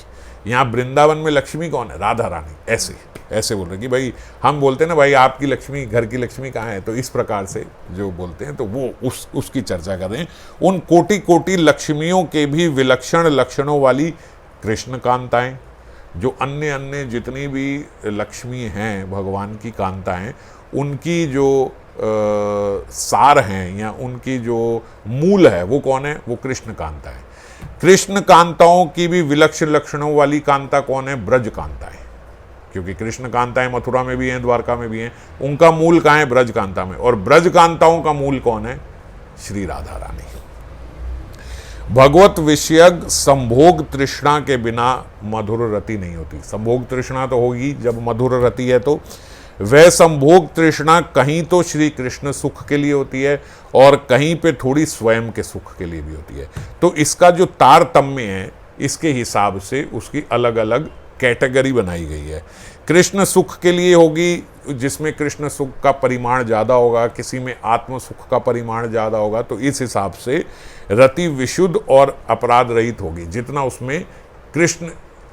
यहाँ वृंदावन में लक्ष्मी कौन है, राधा रानी। ऐसे ऐसे बोल रहे कि भाई हम बोलते हैं ना भाई आपकी लक्ष्मी, घर की लक्ष्मी कहाँ है, तो इस प्रकार से जो बोलते हैं तो वो उसकी चर्चा कर रहे हैं। उन कोटि कोटि लक्ष्मियों के भी विलक्षण लक्षणों वाली कृष्ण कांताएं, जो अन्य अन्य जितनी भी लक्ष्मी हैं भगवान की कांताएं, उनकी जो सार हैं या उनकी जो मूल है वो कौन है, वो कृष्ण कांता है। कृष्ण कांताओं की भी विलक्षण लक्षणों वाली कांता कौन है, ब्रज कांताएं। क्योंकि कृष्ण कांताएं मथुरा में भी हैं, द्वारका में भी हैं, उनका मूल कहाँ है, ब्रज कांता में। और ब्रज कांताओं का मूल कौन है, श्री राधा रानी। भगवत विषयक संभोग तृष्णा के बिना मधुर रति नहीं होती। संभोग तृष्णा तो होगी जब मधुर रति है, तो वह संभोग तृष्णा कहीं तो श्री कृष्ण सुख के लिए होती है और कहीं पे थोड़ी स्वयं के सुख के लिए भी होती है। तो इसका जो तारतम्य है, इसके हिसाब से उसकी अलग अलग कैटेगरी बनाई गई है। कृष्ण सुख के लिए होगी जिसमें कृष्ण सुख का परिमाण ज़्यादा होगा, किसी में आत्म सुख का परिमाण ज़्यादा होगा, तो इस हिसाब से रति विशुद्ध और अपराध रहित होगी जितना उसमें कृष्ण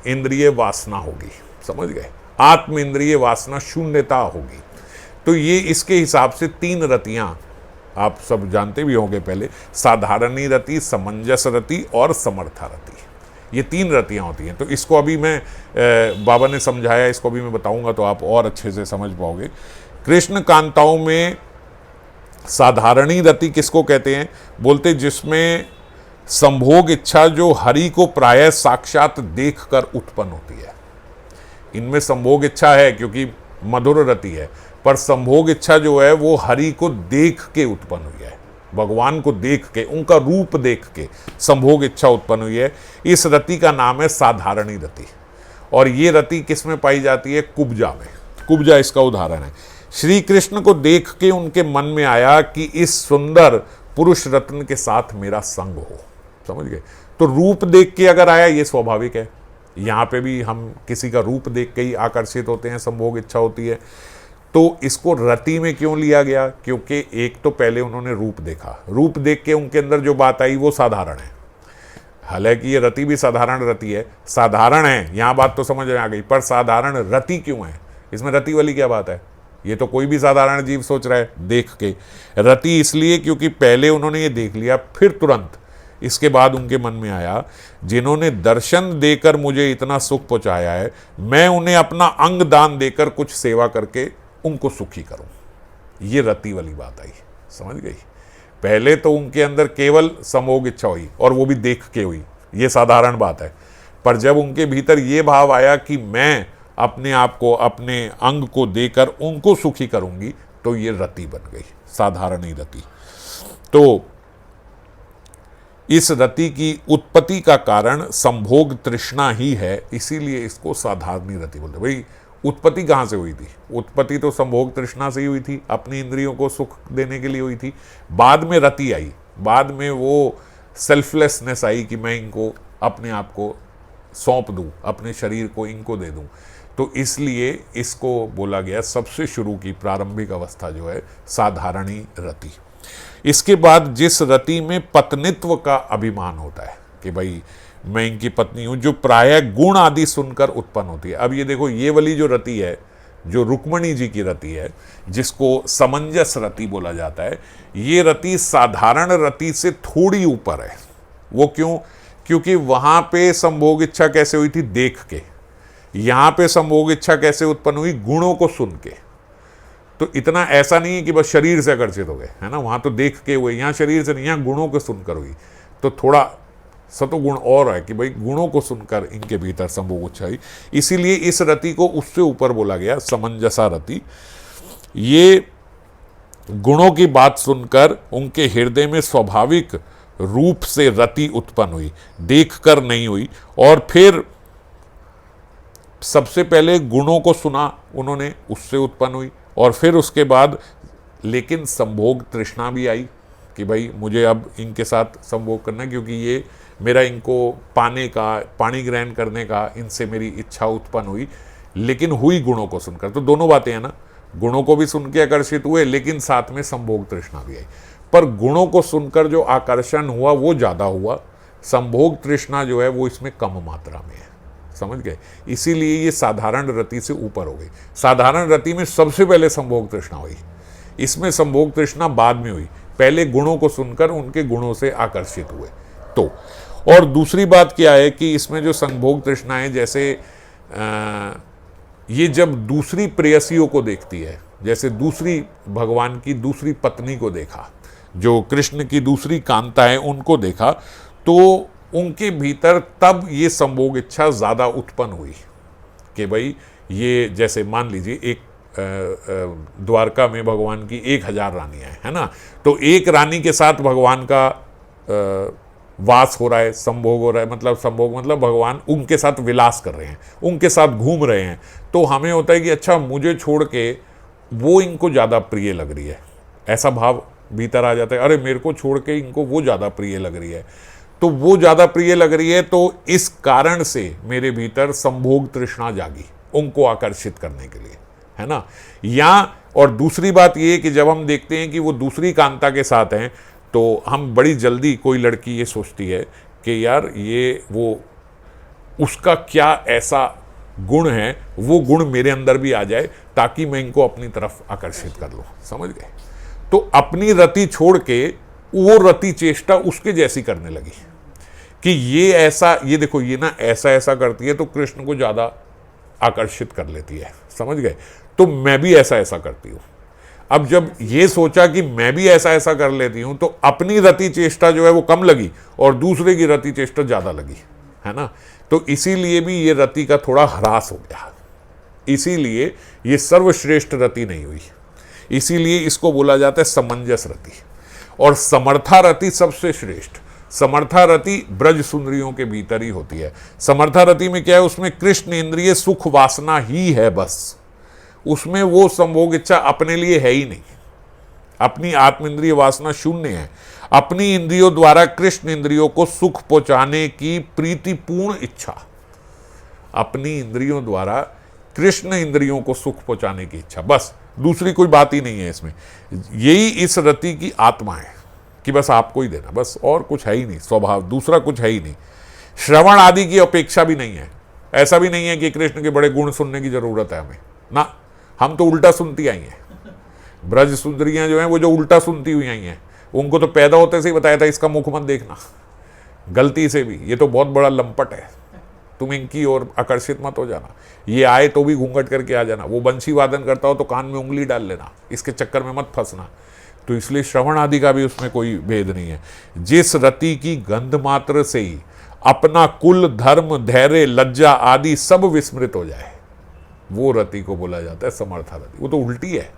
इंद्रिय वासना होगी। समझ गए, आत्म इंद्रिय वासना शून्यता होगी। तो ये इसके हिसाब से तीन रतियाँ आप सब जानते भी होंगे पहले, साधारणी रति, समंजस रति और समर्था रति। ये तीन रतियाँ होती हैं। तो इसको अभी मैं बाबा ने समझाया, इसको भी मैं बताऊंगा तो आप और अच्छे से समझ पाओगे। कृष्ण कांताओं में साधारणी रति किसको कहते हैं, बोलते जिसमें संभोग इच्छा जो हरि को प्रायः साक्षात देखकर उत्पन्न होती है। इनमें संभोग इच्छा है क्योंकि मधुर रति है, पर संभोग इच्छा जो है वो हरि को देख के उत्पन्न हुई है, भगवान को देख के, उनका रूप देख के संभोग इच्छा उत्पन्न हुई है। इस रति का नाम है साधारणी रति। और ये रति किस में पाई जाती है, कुब्जा में। कुब्जा इसका उदाहरण है। श्री कृष्ण को देख के उनके मन में आया कि इस सुंदर पुरुष रत्न के साथ मेरा संग हो। समझ गए, तो रूप देख के अगर आया ये स्वाभाविक है। यहाँ पे भी हम किसी का रूप देख के ही आकर्षित होते हैं, संभोग इच्छा होती है। तो इसको रति में क्यों लिया गया, क्योंकि एक तो पहले उन्होंने रूप देखा, रूप देख के उनके अंदर जो बात आई वो साधारण है। हालांकि ये रति भी साधारण रति है, साधारण है, यहाँ बात तो समझ में आ गई, पर साधारण रति क्यों है, इसमें रति वाली क्या बात है। ये तो कोई भी साधारण जीव सोच रहा है देख के। रति इसलिए क्योंकि पहले उन्होंने ये देख लिया, फिर तुरंत इसके बाद उनके मन में आया जिन्होंने दर्शन देकर मुझे इतना सुख पहुंचाया है, मैं उन्हें अपना अंग दान देकर कुछ सेवा करके उनको सुखी करूं। ये रति वाली बात आई, समझ गई। पहले तो उनके अंदर केवल संभोग इच्छा हुई और वो भी देख के हुई, ये साधारण बात है। पर जब उनके भीतर ये भाव आया कि मैं अपने आप को, अपने अंग को देकर उनको सुखी करूंगी, तो ये रति बन गई, साधारणी रति। तो इस रति की उत्पत्ति का कारण संभोग तृष्णा ही है, इसीलिए इसको साधारणी रति बोलते। भाई उत्पत्ति कहाँ से हुई थी, उत्पत्ति तो संभोग तृष्णा से ही हुई थी, अपनी इंद्रियों को सुख देने के लिए हुई थी। बाद में रति आई, बाद में वो सेल्फलेसनेस आई कि मैं इनको अपने आप को सौंप दूं, अपने शरीर को इनको दे दूं। तो इसलिए इसको बोला गया सबसे शुरू की प्रारंभिक अवस्था जो है साधारणी रति। इसके बाद जिस रति में पत्नित्व का अभिमान होता है कि भाई मैं इनकी पत्नी हूं, जो प्रायः गुण आदि सुनकर उत्पन्न होती है। अब ये देखो, ये वाली जो रति है, जो रुक्मणी जी की रति है, जिसको समंजस रति बोला जाता है, ये रति साधारण रति से थोड़ी ऊपर है। वो क्यों? क्योंकि वहां पे संभोग इच्छा कैसे हुई थी? देख के। यहां पे संभोग इच्छा कैसे उत्पन्न हुई? गुणों को सुन के। तो इतना ऐसा नहीं है कि बस शरीर से आकर्षित हो गए, है ना, वहां तो देख के हुए, यहां शरीर से नहीं, यहां गुणों को सुनकर हुई। तो थोड़ा सतोगुण और है कि भाई गुणों को सुनकर इनके भीतर संभोग इच्छा हुई। इसीलिए इस रति को उससे ऊपर बोला गया, समंजसा रति। ये गुणों की बात सुनकर उनके हृदय में स्वाभाविक रूप से रति उत्पन्न हुई, देखकर नहीं हुई। और फिर सबसे पहले गुणों को सुना उन्होंने, उससे उत्पन्न हुई। और फिर उसके बाद लेकिन संभोग तृष्णा भी आई कि भाई मुझे अब इनके साथ संभोग करना है, क्योंकि ये मेरा इनको पाने का, पानी ग्रहण करने का, इनसे मेरी इच्छा उत्पन्न हुई, लेकिन हुई गुणों को सुनकर। तो दोनों बातें हैं ना, गुणों को भी सुन के आकर्षित हुए, लेकिन साथ में संभोग तृष्णा भी आई। पर गुणों को सुनकर जो आकर्षण हुआ वो ज़्यादा हुआ, संभोग तृष्णा जो है वो इसमें कम मात्रा में है। समझ गए? इसीलिए ये साधारण रति से ऊपर हो गई। साधारण रति में सबसे पहले संभोग तृष्णा हुई, इसमें संभोग तृष्णा बाद में हुई। पहले गुणों को सुनकर उनके गुणों से आकर्षित हुए। तो और दूसरी बात क्या है कि इसमें जो संभोग तृष्णाएं, जैसे ये जब दूसरी प्रेयसियों को देखती है, जैसे दूसरी भगवान की दूसरी पत्नी को देखा, जो कृष्ण की दूसरी कांता है उनको देखा, तो उनके भीतर तब ये संभोग इच्छा ज़्यादा उत्पन्न हुई कि भाई ये, जैसे मान लीजिए एक द्वारका में भगवान की 1000 रानियाँ हैं, है ना, तो एक रानी के साथ भगवान का वास हो रहा है, संभोग हो रहा है। मतलब संभोग मतलब भगवान उनके साथ विलास कर रहे हैं, उनके साथ घूम रहे हैं। तो हमें होता है कि अच्छा, मुझे छोड़ के वो इनको ज़्यादा प्रिय लग रही है, ऐसा भाव भीतर आ जाता है। अरे मेरे को छोड़ के इनको वो ज़्यादा प्रिय लग रही है, तो वो ज़्यादा प्रिय लग रही है, तो इस कारण से मेरे भीतर संभोग तृष्णा जागी उनको आकर्षित करने के लिए, है ना। या और दूसरी बात ये कि जब हम देखते हैं कि वो दूसरी कांता के साथ हैं, तो हम बड़ी जल्दी, कोई लड़की ये सोचती है कि यार ये वो, उसका क्या ऐसा गुण है, वो गुण मेरे अंदर भी आ जाए ताकि मैं इनको अपनी तरफ आकर्षित कर लूँ। समझ गए? तो अपनी रति छोड़ के वो रति चेष्टा उसके जैसी करने लगी कि ये ऐसा, ये देखो ये ना ऐसा ऐसा करती है तो कृष्ण को ज़्यादा आकर्षित कर लेती है। समझ गए? तो मैं भी ऐसा ऐसा करती हूँ। अब जब ये सोचा कि मैं भी ऐसा ऐसा कर लेती हूँ, तो अपनी रति चेष्टा जो है वो कम लगी और दूसरे की रति चेष्टा ज़्यादा लगी, है ना। तो इसीलिए भी ये रति का थोड़ा ह्रास हो गया, इसीलिए ये सर्वश्रेष्ठ रति नहीं हुई। इसीलिए इसको बोला जाता है समंजस रति। और समर्था रति सबसे श्रेष्ठ। समर्था रति ब्रज सुंदरियों के भीतर ही होती है। समर्था रति में क्या है? उसमें कृष्ण इंद्रिय सुख वासना ही है बस, उसमें वो संभोग इच्छा अपने लिए है ही नहीं, अपनी आत्म इंद्रिय वासना शून्य है। अपनी इंद्रियों द्वारा कृष्ण इंद्रियों को सुख पहुंचाने की प्रीतिपूर्ण इच्छा, अपनी इंद्रियों द्वारा कृष्ण इंद्रियों को सुख पहुंचाने की इच्छा, बस, दूसरी कोई बात ही नहीं है इसमें। यही इस रति की आत्मा है कि बस आपको ही देना, बस, और कुछ है ही नहीं, स्वभाव दूसरा कुछ है ही नहीं। श्रवण आदि की अपेक्षा भी नहीं है। ऐसा भी नहीं है कि कृष्ण के बड़े गुण सुनने की जरूरत है हमें ना, हम तो उल्टा सुनती आई हैं। ब्रज सुंदरियां जो हैं वो जो उल्टा सुनती हुई आई हैं, उनको तो पैदा होते से ही बताया था इसका मुख मत देखना, गलती से भी, ये तो बहुत बड़ा लंपट है, तुम इनकी ओर आकर्षित मत हो जाना, ये आए तो भी घूंघट करके आ जाना, वो बंशी वादन करता हो तो कान में उंगली डाल लेना, इसके चक्कर में मत फंसना। तो इसलिए श्रवण आदि का भी उसमें कोई भेद नहीं है। जिस रति की गंध मात्र से ही अपना कुल, धर्म, धैर्य, लज्जा आदि सब विस्मृत हो जाए, वो रति को बोला जाता है समर्था रति। वो तो उल्टी है।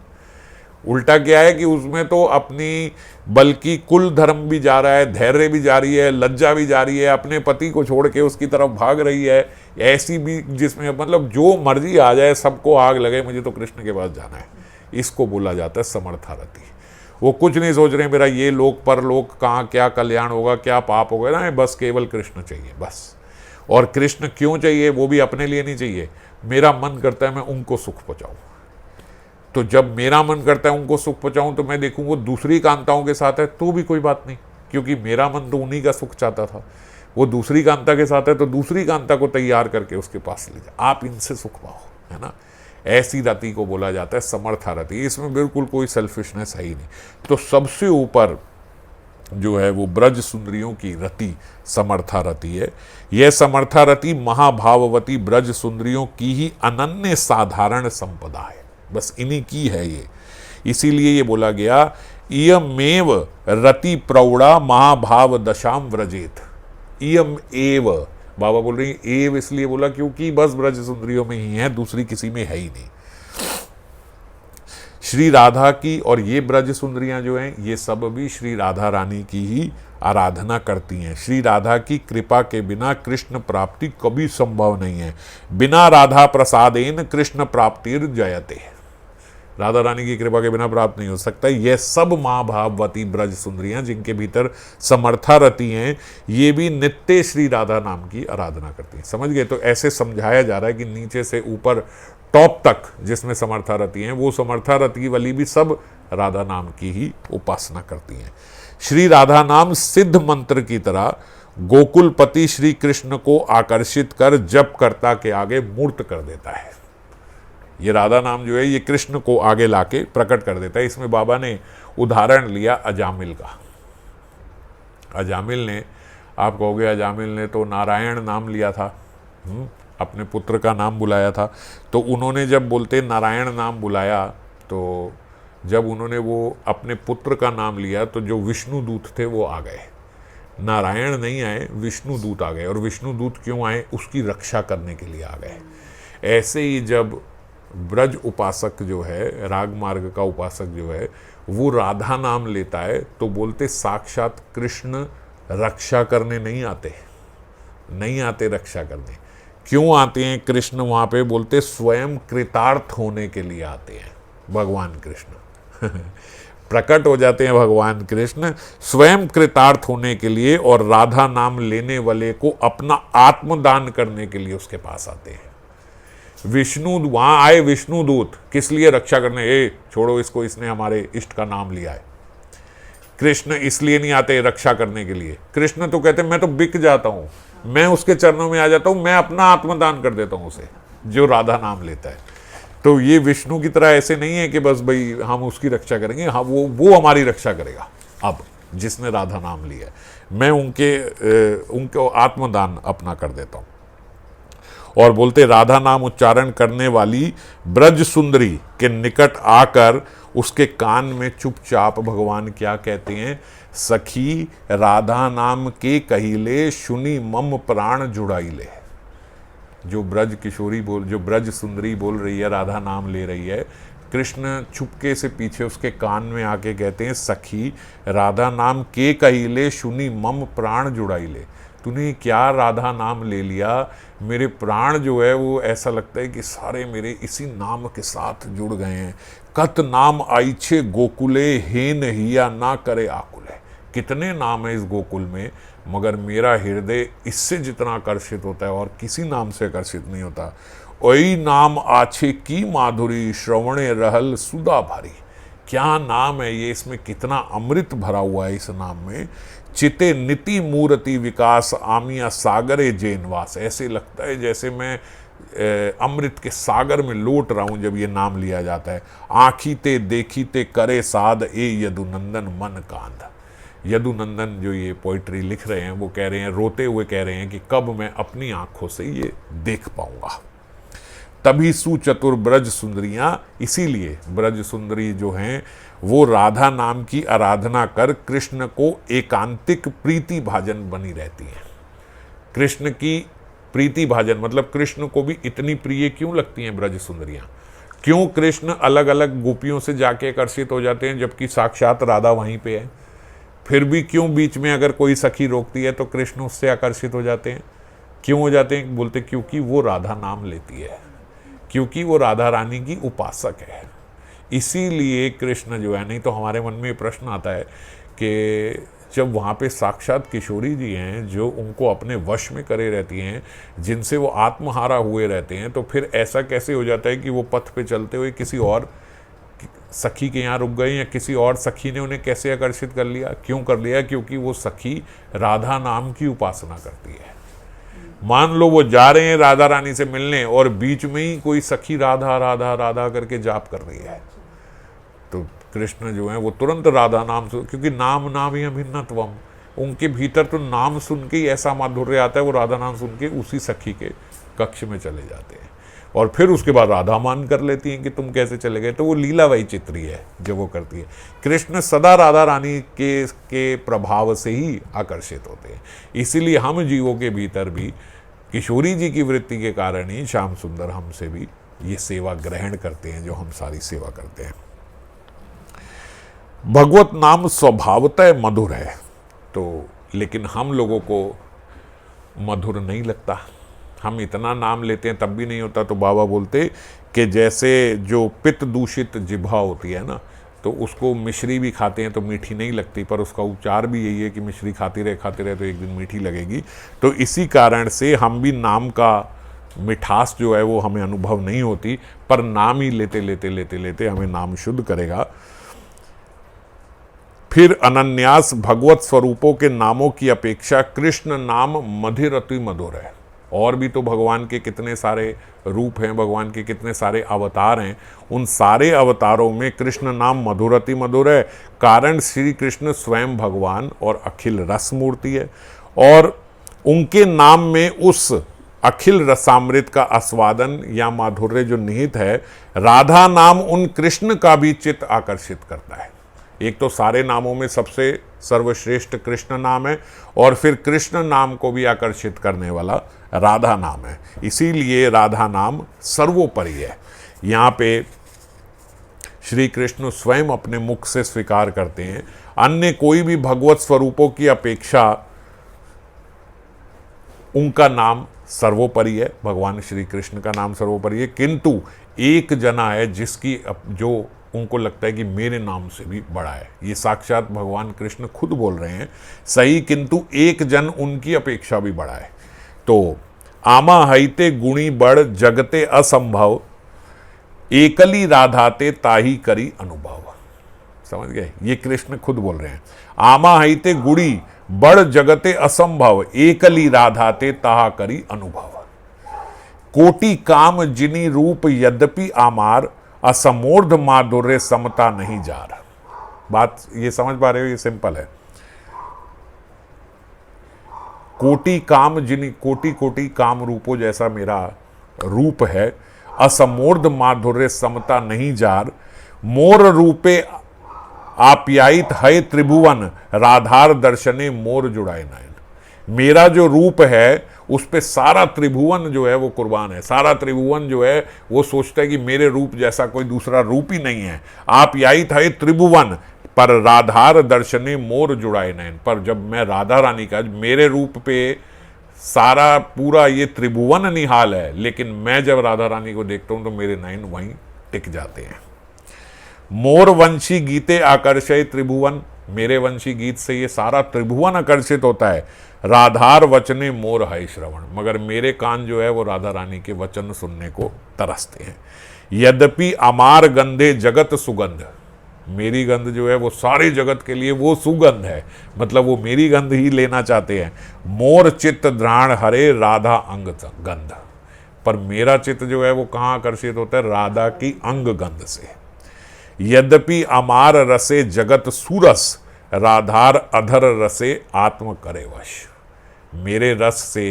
उल्टा क्या है कि उसमें तो अपनी, बल्कि कुल धर्म भी जा रहा है, धैर्य भी जा रही है, लज्जा भी जा रही है, अपने पति को छोड़ के उसकी तरफ भाग रही है, ऐसी भी जिसमें मतलब जो मर्जी आ जाए, सबको आग लगे, मुझे तो कृष्ण के पास जाना है, इसको बोला जाता है समर्था रति। वो कुछ नहीं सोच रहे मेरा ये लोक परलोक कहाँ क्या कल्याण होगा, क्या पाप होगा ना, बस केवल कृष्ण चाहिए बस। और कृष्ण क्यों चाहिए, वो भी अपने लिए नहीं चाहिए, मेरा मन करता है मैं उनको सुख पहुंचाऊं। तो जब मेरा मन करता है उनको सुख पहुंचाऊं तो मैं देखूं वो दूसरी कांताओं के साथ है तो भी कोई बात नहीं, क्योंकि मेरा मन तो उन्हीं का सुख चाहता था। वो दूसरी कांता के साथ है तो दूसरी कांता को तैयार करके उसके पास ले जाए, आप इनसे सुख पाओ, है ना। ऐसी रति को बोला जाता है समर्था रति। इसमें बिल्कुल कोई सेल्फिशनेस है ही नहीं। तो सबसे ऊपर जो है वो ब्रज सुंदरियों की रति समर्था रति है। यह समर्था रति महाभाववती ब्रज सुंदरियों की ही अनन्य साधारण संपदा है, बस इन्हीं की है ये। इसीलिए ये बोला गया इयमेव रति प्रौढ़ा महाभाव दशाम व्रजेत। इयम एव, बाबा बोल रही एव इसलिए बोला क्योंकि बस ब्रज सुंदरियों में ही है, दूसरी किसी में है ही नहीं। श्री राधा की और ये ब्रज सुंदरियां जो हैं ये सब भी श्री राधा रानी की ही आराधना करती हैं। श्री राधा की कृपा के बिना कृष्ण प्राप्ति कभी संभव नहीं है। बिना राधा प्रसादेन कृष्ण प्राप्तिर जयते। राधा रानी की कृपा के बिना प्राप्त नहीं हो सकता। ये सब महाभाववती ब्रज सुंदरियां जिनके भीतर समर्था रति हैं, ये भी नित्य श्री राधा नाम की आराधना करती हैं। समझ गए? तो ऐसे समझाया जा रहा है कि नीचे से ऊपर टॉप तक जिसमें समर्था रति हैं, वो समर्था रति वाली भी सब राधा नाम की ही उपासना करती हैं। श्री राधा नाम सिद्ध मंत्र की तरह गोकुलपति श्री कृष्ण को आकर्षित कर जप कर्ता के आगे मूर्त कर देता है। ये राधा नाम जो है ये कृष्ण को आगे लाके प्रकट कर देता है। इसमें बाबा ने उदाहरण लिया अजामिल का। अजामिल ने, आप कहोगे अजामिल ने तो नारायण नाम लिया था, अपने पुत्र का नाम बुलाया था। तो उन्होंने जब बोलते नारायण नाम बुलाया, तो जब उन्होंने वो अपने पुत्र का नाम लिया तो जो विष्णु दूत थे वो आ गए। नारायण नहीं आए, विष्णु दूत आ गए। और विष्णु दूत क्यों आए? उसकी रक्षा करने के लिए आ गए। ऐसे ही जब ब्रज उपासक जो है, राग मार्ग का उपासक जो है, वो राधा नाम लेता है तो बोलते साक्षात कृष्ण रक्षा करने नहीं आते, नहीं आते रक्षा करने। क्यों आते हैं कृष्ण वहाँ पे? बोलते स्वयं कृतार्थ होने के लिए आते हैं भगवान कृष्ण। प्रकट हो जाते हैं भगवान कृष्ण स्वयं कृतार्थ होने के लिए, और राधा नाम लेने वाले को अपना आत्मदान करने के लिए उसके पास आते हैं। विष्णु वहां आए, विष्णु दूत किस लिए? रक्षा करने। ए छोड़ो इसको, इसने हमारे इष्ट का नाम लिया है। कृष्ण इसलिए नहीं आते रक्षा करने के लिए। कृष्ण तो कहते मैं तो बिक जाता हूं, मैं उसके चरणों में आ जाता हूं, मैं अपना आत्मदान कर देता हूं उसे, जो राधा नाम लेता है। तो ये विष्णु की तरह ऐसे नहीं है कि बस भाई हम उसकी रक्षा करेंगे, हाँ वो हमारी रक्षा करेगा। अब जिसने राधा नाम लिया है, मैं उनको आत्मदान अपना कर देता हूं। और बोलते राधा नाम उच्चारण करने वाली ब्रज सुंदरी के निकट आकर उसके कान में चुपचाप भगवान क्या कहते हैं? सखी राधा नाम के कहिले सुनी मम प्राण जुड़ाइले। जो ब्रज किशोरी जो ब्रज सुंदरी बोल रही है, राधा नाम ले रही है, कृष्ण छुपके से पीछे उसके कान में आके कहते हैं सखी राधा नाम के कहिले सुनी मम प्राण जुड़ाइले। तूने क्या राधा नाम ले लिया, मेरे प्राण जो है वो ऐसा लगता है कि सारे मेरे इसी नाम के साथ जुड़ गए हैं। कत नाम आइछे गोकुले हेन हिया ना करे आकुले। कितने नाम है इस गोकुल में, मगर मेरा हृदय इससे जितना आकर्षित होता है और किसी नाम से आकर्षित नहीं होता। ओई नाम आछे की माधुरी श्रवणे रहल सुधा भारी। क्या नाम है ये, इसमें कितना अमृत भरा हुआ है इस नाम में। चिते नीति मूर्ति विकास आमिया सागरे जैनवास। ऐसे लगता है जैसे मैं अमृत के सागर में लौट रहा हूं जब ये नाम लिया जाता है। आँखी ते देखी ते करे साध ए यदुनंदन मन कांध। यदुनंदन जो ये पोइट्री लिख रहे हैं वो कह रहे हैं, रोते हुए कह रहे हैं कि कब मैं अपनी आंखों से ये देख पाऊंगा। तभी सुचतुर ब्रज सुंदरियां, इसीलिए ब्रज सुंदरी जो हैं वो राधा नाम की आराधना कर कृष्ण को एकांतिक प्रीति भाजन बनी रहती हैं। कृष्ण की प्रीति भाजन मतलब कृष्ण को भी इतनी प्रिय क्यों लगती हैं ब्रज सुंदरियां? क्यों कृष्ण अलग अलग गोपियों से जाके आकर्षित हो जाते हैं जबकि साक्षात राधा वहीं पे है? फिर भी क्यों बीच में अगर कोई सखी रोकती है तो कृष्ण उससे आकर्षित हो जाते हैं? क्यों हो जाते हैं? बोलते क्योंकि वो राधा नाम लेती है, क्योंकि वो राधा रानी की उपासक है। इसीलिए कृष्ण जो है, नहीं तो हमारे मन में प्रश्न आता है कि जब वहाँ पे साक्षात किशोरी जी हैं जो उनको अपने वश में करे रहती हैं, जिनसे वो आत्महारा हुए रहते हैं, तो फिर ऐसा कैसे हो जाता है कि वो पथ पे चलते हुए किसी और सखी के यहाँ रुक गए, या किसी और सखी ने उन्हें कैसे आकर्षित कर लिया? क्यों कर लिया? क्योंकि वो सखी राधा नाम की उपासना करती है। मान लो वो जा रहे हैं राधा रानी से मिलने और बीच में ही कोई सखी राधा राधा राधा करके जाप कर रही है, तो कृष्ण जो है वो तुरंत राधा नाम सुन, क्योंकि नाम नाम ही भिन्नत्वम, उनके भीतर तो नाम सुन के ही ऐसा माधुर्य आता है, वो राधा नाम सुन के उसी सखी के कक्ष में चले जाते हैं और फिर उसके बाद राधा मान कर लेती हैं कि तुम कैसे चले गए। तो वो लीला वही चित्री है जो वो करती है। कृष्ण सदा राधा रानी के प्रभाव से ही आकर्षित होते हैं, इसीलिए हम जीवों के भीतर भी किशोरी जी की वृत्ति के कारण ही श्याम सुंदर हमसे भी ये सेवा ग्रहण करते हैं जो हम सारी सेवा करते हैं। भगवत नाम स्वभावतः मधुर है, तो लेकिन हम लोगों को मधुर नहीं लगता। हम इतना नाम लेते हैं तब भी नहीं होता। तो बाबा बोलते कि जैसे जो पित्त दूषित जिह्वा होती है ना, तो उसको मिश्री भी खाते हैं तो मीठी नहीं लगती, पर उसका उपचार भी यही है कि मिश्री खाते रहे तो एक दिन मीठी लगेगी। तो इसी कारण से हम भी नाम का मिठास जो है वो हमें अनुभव नहीं होती, पर नाम ही लेते लेते लेते लेते हमें नाम शुद्ध करेगा। फिर अनन्यास भगवत स्वरूपों के नामों की अपेक्षा कृष्ण नाम मधुर अति मधुर है। और भी तो भगवान के कितने सारे रूप हैं, भगवान के कितने सारे अवतार हैं, उन सारे अवतारों में कृष्ण नाम मधुर अति मधुर है। कारण श्री कृष्ण स्वयं भगवान और अखिल रस मूर्ति है, और उनके नाम में उस अखिल रसामृत का आस्वादन या माधुर्य जो निहित है, राधा नाम उन कृष्ण का भी चित्त आकर्षित करता है। एक तो सारे नामों में सबसे सर्वश्रेष्ठ कृष्ण नाम है, और फिर कृष्ण नाम को भी आकर्षित करने वाला राधा नाम है, इसीलिए राधा नाम सर्वोपरि है। यहाँ पे श्री कृष्ण स्वयं अपने मुख से स्वीकार करते हैं, अन्य कोई भी भगवत स्वरूपों की अपेक्षा उनका नाम सर्वोपरि है, भगवान श्री कृष्ण का नाम सर्वोपरि है। किंतु एक जना है जिसकी जो उनको लगता है कि मेरे नाम से भी बड़ा है, ये साक्षात भगवान कृष्ण खुद बोल रहे हैं सही, किंतु एक जन उनकी अपेक्षा भी बड़ा है। तो आमा हईते गुणी बड़ जगते असंभव, एकली राधाते ताही करी अनुभव। समझ गए? ये कृष्ण खुद बोल रहे हैं। आमा हईते गुणी बड़ जगते असंभव, एकली राधाते ताहा करी अनुभव। कोटि काम जिनी रूप यद्यपि आमार, असमोर्ध माधुर्य समता नहीं जार। बात ये समझ पा रहे हो? ये सिंपल है। कोटि काम जिनी, कोटि कोटि काम रूपो जैसा मेरा रूप है, असमोर्ध माधुर्य समता नहीं जार। मोर रूपे आप्यायित है त्रिभुवन, राधार दर्शने मोर जुड़ाए नयन। मेरा जो रूप है उस पे सारा त्रिभुवन जो है वो कुर्बान है। सारा त्रिभुवन जो है वो सोचता है कि मेरे रूप जैसा कोई दूसरा रूप ही नहीं है। आप्यायित है त्रिभुवन, पर राधार दर्शने मोर जुड़ाए नयन। पर जब मैं राधा रानी का, मेरे रूप पे सारा पूरा ये त्रिभुवन निहाल है, लेकिन मैं जब राधा रानी को देखता हूं तो मेरे नयन वहीं टिक जाते हैं। मोर वंशी गीते आकर्षय त्रिभुवन, मेरे वंशी गीत से ये सारा त्रिभुवन आकर्षित होता है। राधार वचने मोर है श्रवण, मगर मेरे कान जो है वो राधा रानी के वचन सुनने को तरसते हैं। यद्यपि अमार गंधे जगत सुगंध, मेरी गंध जो है वो सारे जगत के लिए वो सुगंध है, मतलब वो मेरी गंध ही लेना चाहते हैं। मोर चित्त द्राण हरे राधा अंग गंध, पर मेरा चित्त जो है वो कहाँ आकर्षित होता है? राधा की अंग गंध से। यद्यपि अमार रसे जगत सुरस, राधार अधर रसे आत्म करे वश। मेरे रस से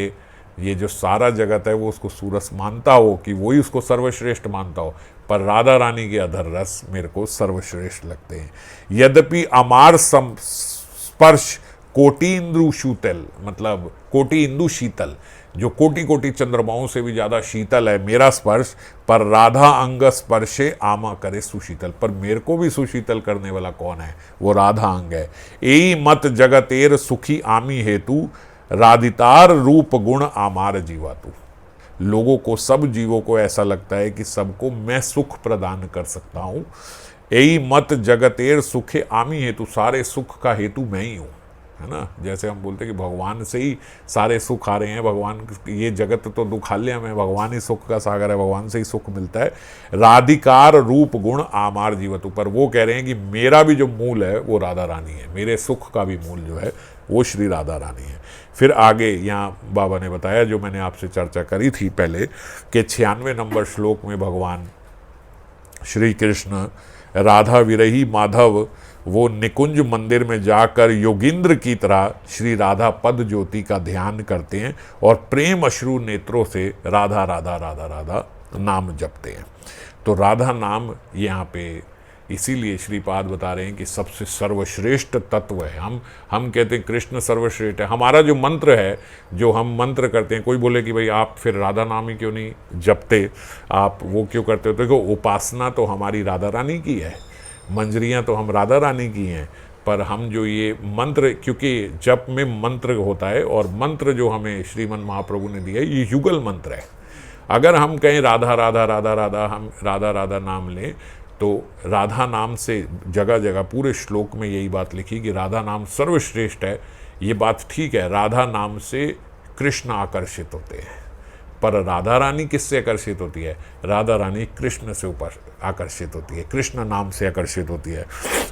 ये जो सारा जगत है वो उसको सूरस मानता हो, कि वही उसको सर्वश्रेष्ठ मानता हो, पर राधा रानी के अधर रस मेरे को सर्वश्रेष्ठ लगते हैं। यद्यपि अमार स्पर्श कोटि इंद्रु शीतल, मतलब कोटि इंदु शीतल, जो कोटि कोटि चंद्रमाओं से भी ज़्यादा शीतल है मेरा स्पर्श, पर राधा अंग स्पर्शे आमा करे सुशीतल। पर मेरे को भी सुशीतल करने वाला कौन है? वो राधा अंग है। एई मत जगतेर सुखी आमी हेतु, राधितार रूप गुण आमार जीवा तू। लोगों को, सब जीवों को ऐसा लगता है कि सबको मैं सुख प्रदान कर सकता हूँ। एई मत जगतेर सुखे आमी हेतु, सारे सुख का हेतु मैं ही हूँ। है ना। जैसे हम बोलते हैं कि भगवान से ही सारे सुख आ रहे हैं, भगवान, ये जगत तो दुखालय में, भगवान ही सुख का सागर है, भगवान से ही सुख मिलता है। राधिकार रूप गुण आमार जीवत, ऊपर वो कह रहे हैं कि मेरा भी जो मूल है वो राधा रानी है, मेरे सुख का भी मूल जो है वो श्री राधा रानी है। फिर आगे यहाँ बाबा ने बताया, जो मैंने आपसे चर्चा करी थी पहले, कि 96 नंबर श्लोक में भगवान श्री कृष्ण राधा विरही माधव वो निकुंज मंदिर में जाकर योगिंद्र की तरह श्री राधा पद ज्योति का ध्यान करते हैं और प्रेम अश्रु नेत्रों से राधा राधा राधा राधा नाम जपते हैं। तो राधा नाम यहाँ पे इसीलिए श्रीपाद बता रहे हैं कि सबसे सर्वश्रेष्ठ तत्व है। हम कहते हैं कृष्ण सर्वश्रेष्ठ है, हमारा जो मंत्र है, जो हम मंत्र करते हैं, कोई बोले कि भाई आप फिर राधा नाम ही क्यों नहीं जपते, आप वो क्यों करते हो, तो देखो उपासना तो हमारी राधा रानी की है, मंजरियाँ तो हम राधा रानी की हैं, पर हम जो ये मंत्र, क्योंकि जप में मंत्र होता है और मंत्र जो हमें श्रीमन महाप्रभु ने दिया है ये युगल मंत्र है। अगर हम कहें राधा राधा राधा राधा, हम राधा राधा नाम लें, तो राधा नाम से जगह जगह पूरे श्लोक में यही बात लिखी कि राधा नाम सर्वश्रेष्ठ है। ये बात ठीक है, राधा नाम से कृष्ण आकर्षित होते हैं, पर राधा रानी किससे आकर्षित होती है? राधा रानी कृष्ण से ऊपर आकर्षित होती है, कृष्ण नाम से आकर्षित होती है।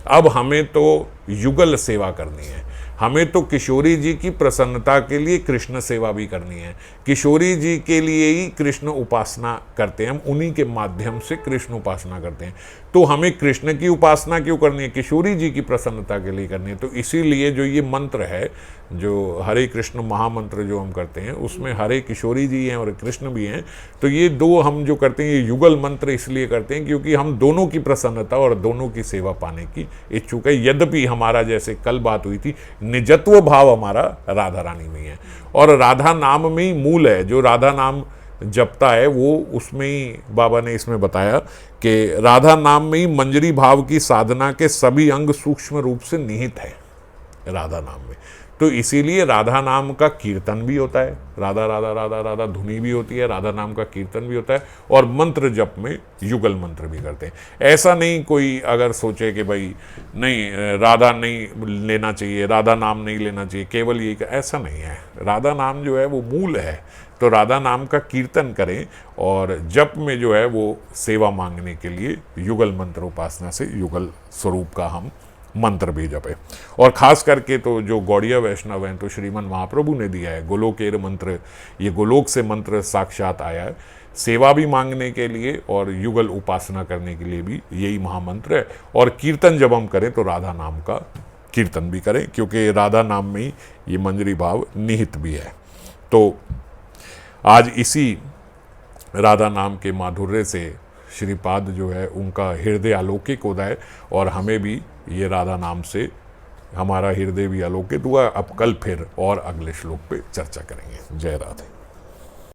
अब हमें तो युगल सेवा करनी है, हमें तो किशोरी जी की प्रसन्नता के लिए कृष्ण सेवा भी करनी है, किशोरी जी के लिए ही कृष्ण उपासना करते हैं हम, उन्हीं के माध्यम से कृष्ण उपासना करते हैं। तो हमें कृष्ण की उपासना क्यों करनी है? किशोरी जी की प्रसन्नता के लिए करनी है। तो इसीलिए जो ये मंत्र है, जो हरे कृष्ण महामंत्र जो हम करते हैं, उसमें हरे किशोरी जी हैं और कृष्ण भी हैं। तो ये दो हम जो करते हैं ये युगल मंत्र इसलिए करते हैं क्योंकि हम दोनों की प्रसन्नता और दोनों की सेवा पाने की इच्छुक है। यद्यपि हमारा, जैसे कल बात हुई थी, निजत्व भाव हमारा राधा रानी में है और राधा नाम में ही मूल है। जो राधा नाम जपता है वो उसमें ही बाबा ने इसमें बताया कि राधा नाम में ही मंजरी भाव की साधना के सभी अंग सूक्ष्म रूप से निहित है राधा नाम में। तो इसीलिए राधा नाम का कीर्तन भी होता है, राधा राधा राधा राधा धुनी भी होती है, राधा नाम का कीर्तन भी होता है और मंत्र जप में युगल मंत्र भी करते हैं। ऐसा नहीं कोई अगर सोचे कि भाई नहीं राधा नहीं लेना चाहिए, राधा नाम नहीं लेना चाहिए, केवल ये, ऐसा नहीं है। राधा नाम जो है वो मूल है, तो राधा नाम का कीर्तन करें और जप में जो है वो सेवा मांगने के लिए युगल मंत्र उपासना से युगल स्वरूप का हम मंत्र भी जपे। और खास करके तो जो गौड़ीय वैष्णव हैं, तो श्रीमन महाप्रभु ने दिया है गोलोकेर मंत्र, ये गोलोक से मंत्र साक्षात आया है, सेवा भी मांगने के लिए और युगल उपासना करने के लिए भी यही महामंत्र है। और कीर्तन जब हम करें तो राधा नाम का कीर्तन भी करें, क्योंकि राधा नाम में ही ये मंजरी भाव निहित भी है। तो आज इसी राधा नाम के माधुर्य से श्रीपाद जो है उनका हृदय अलौकिक होता है और हमें भी ये राधा नाम से हमारा हृदय भी अलौकिक हुआ। अब कल फिर और अगले श्लोक पे चर्चा करेंगे। जय राधे।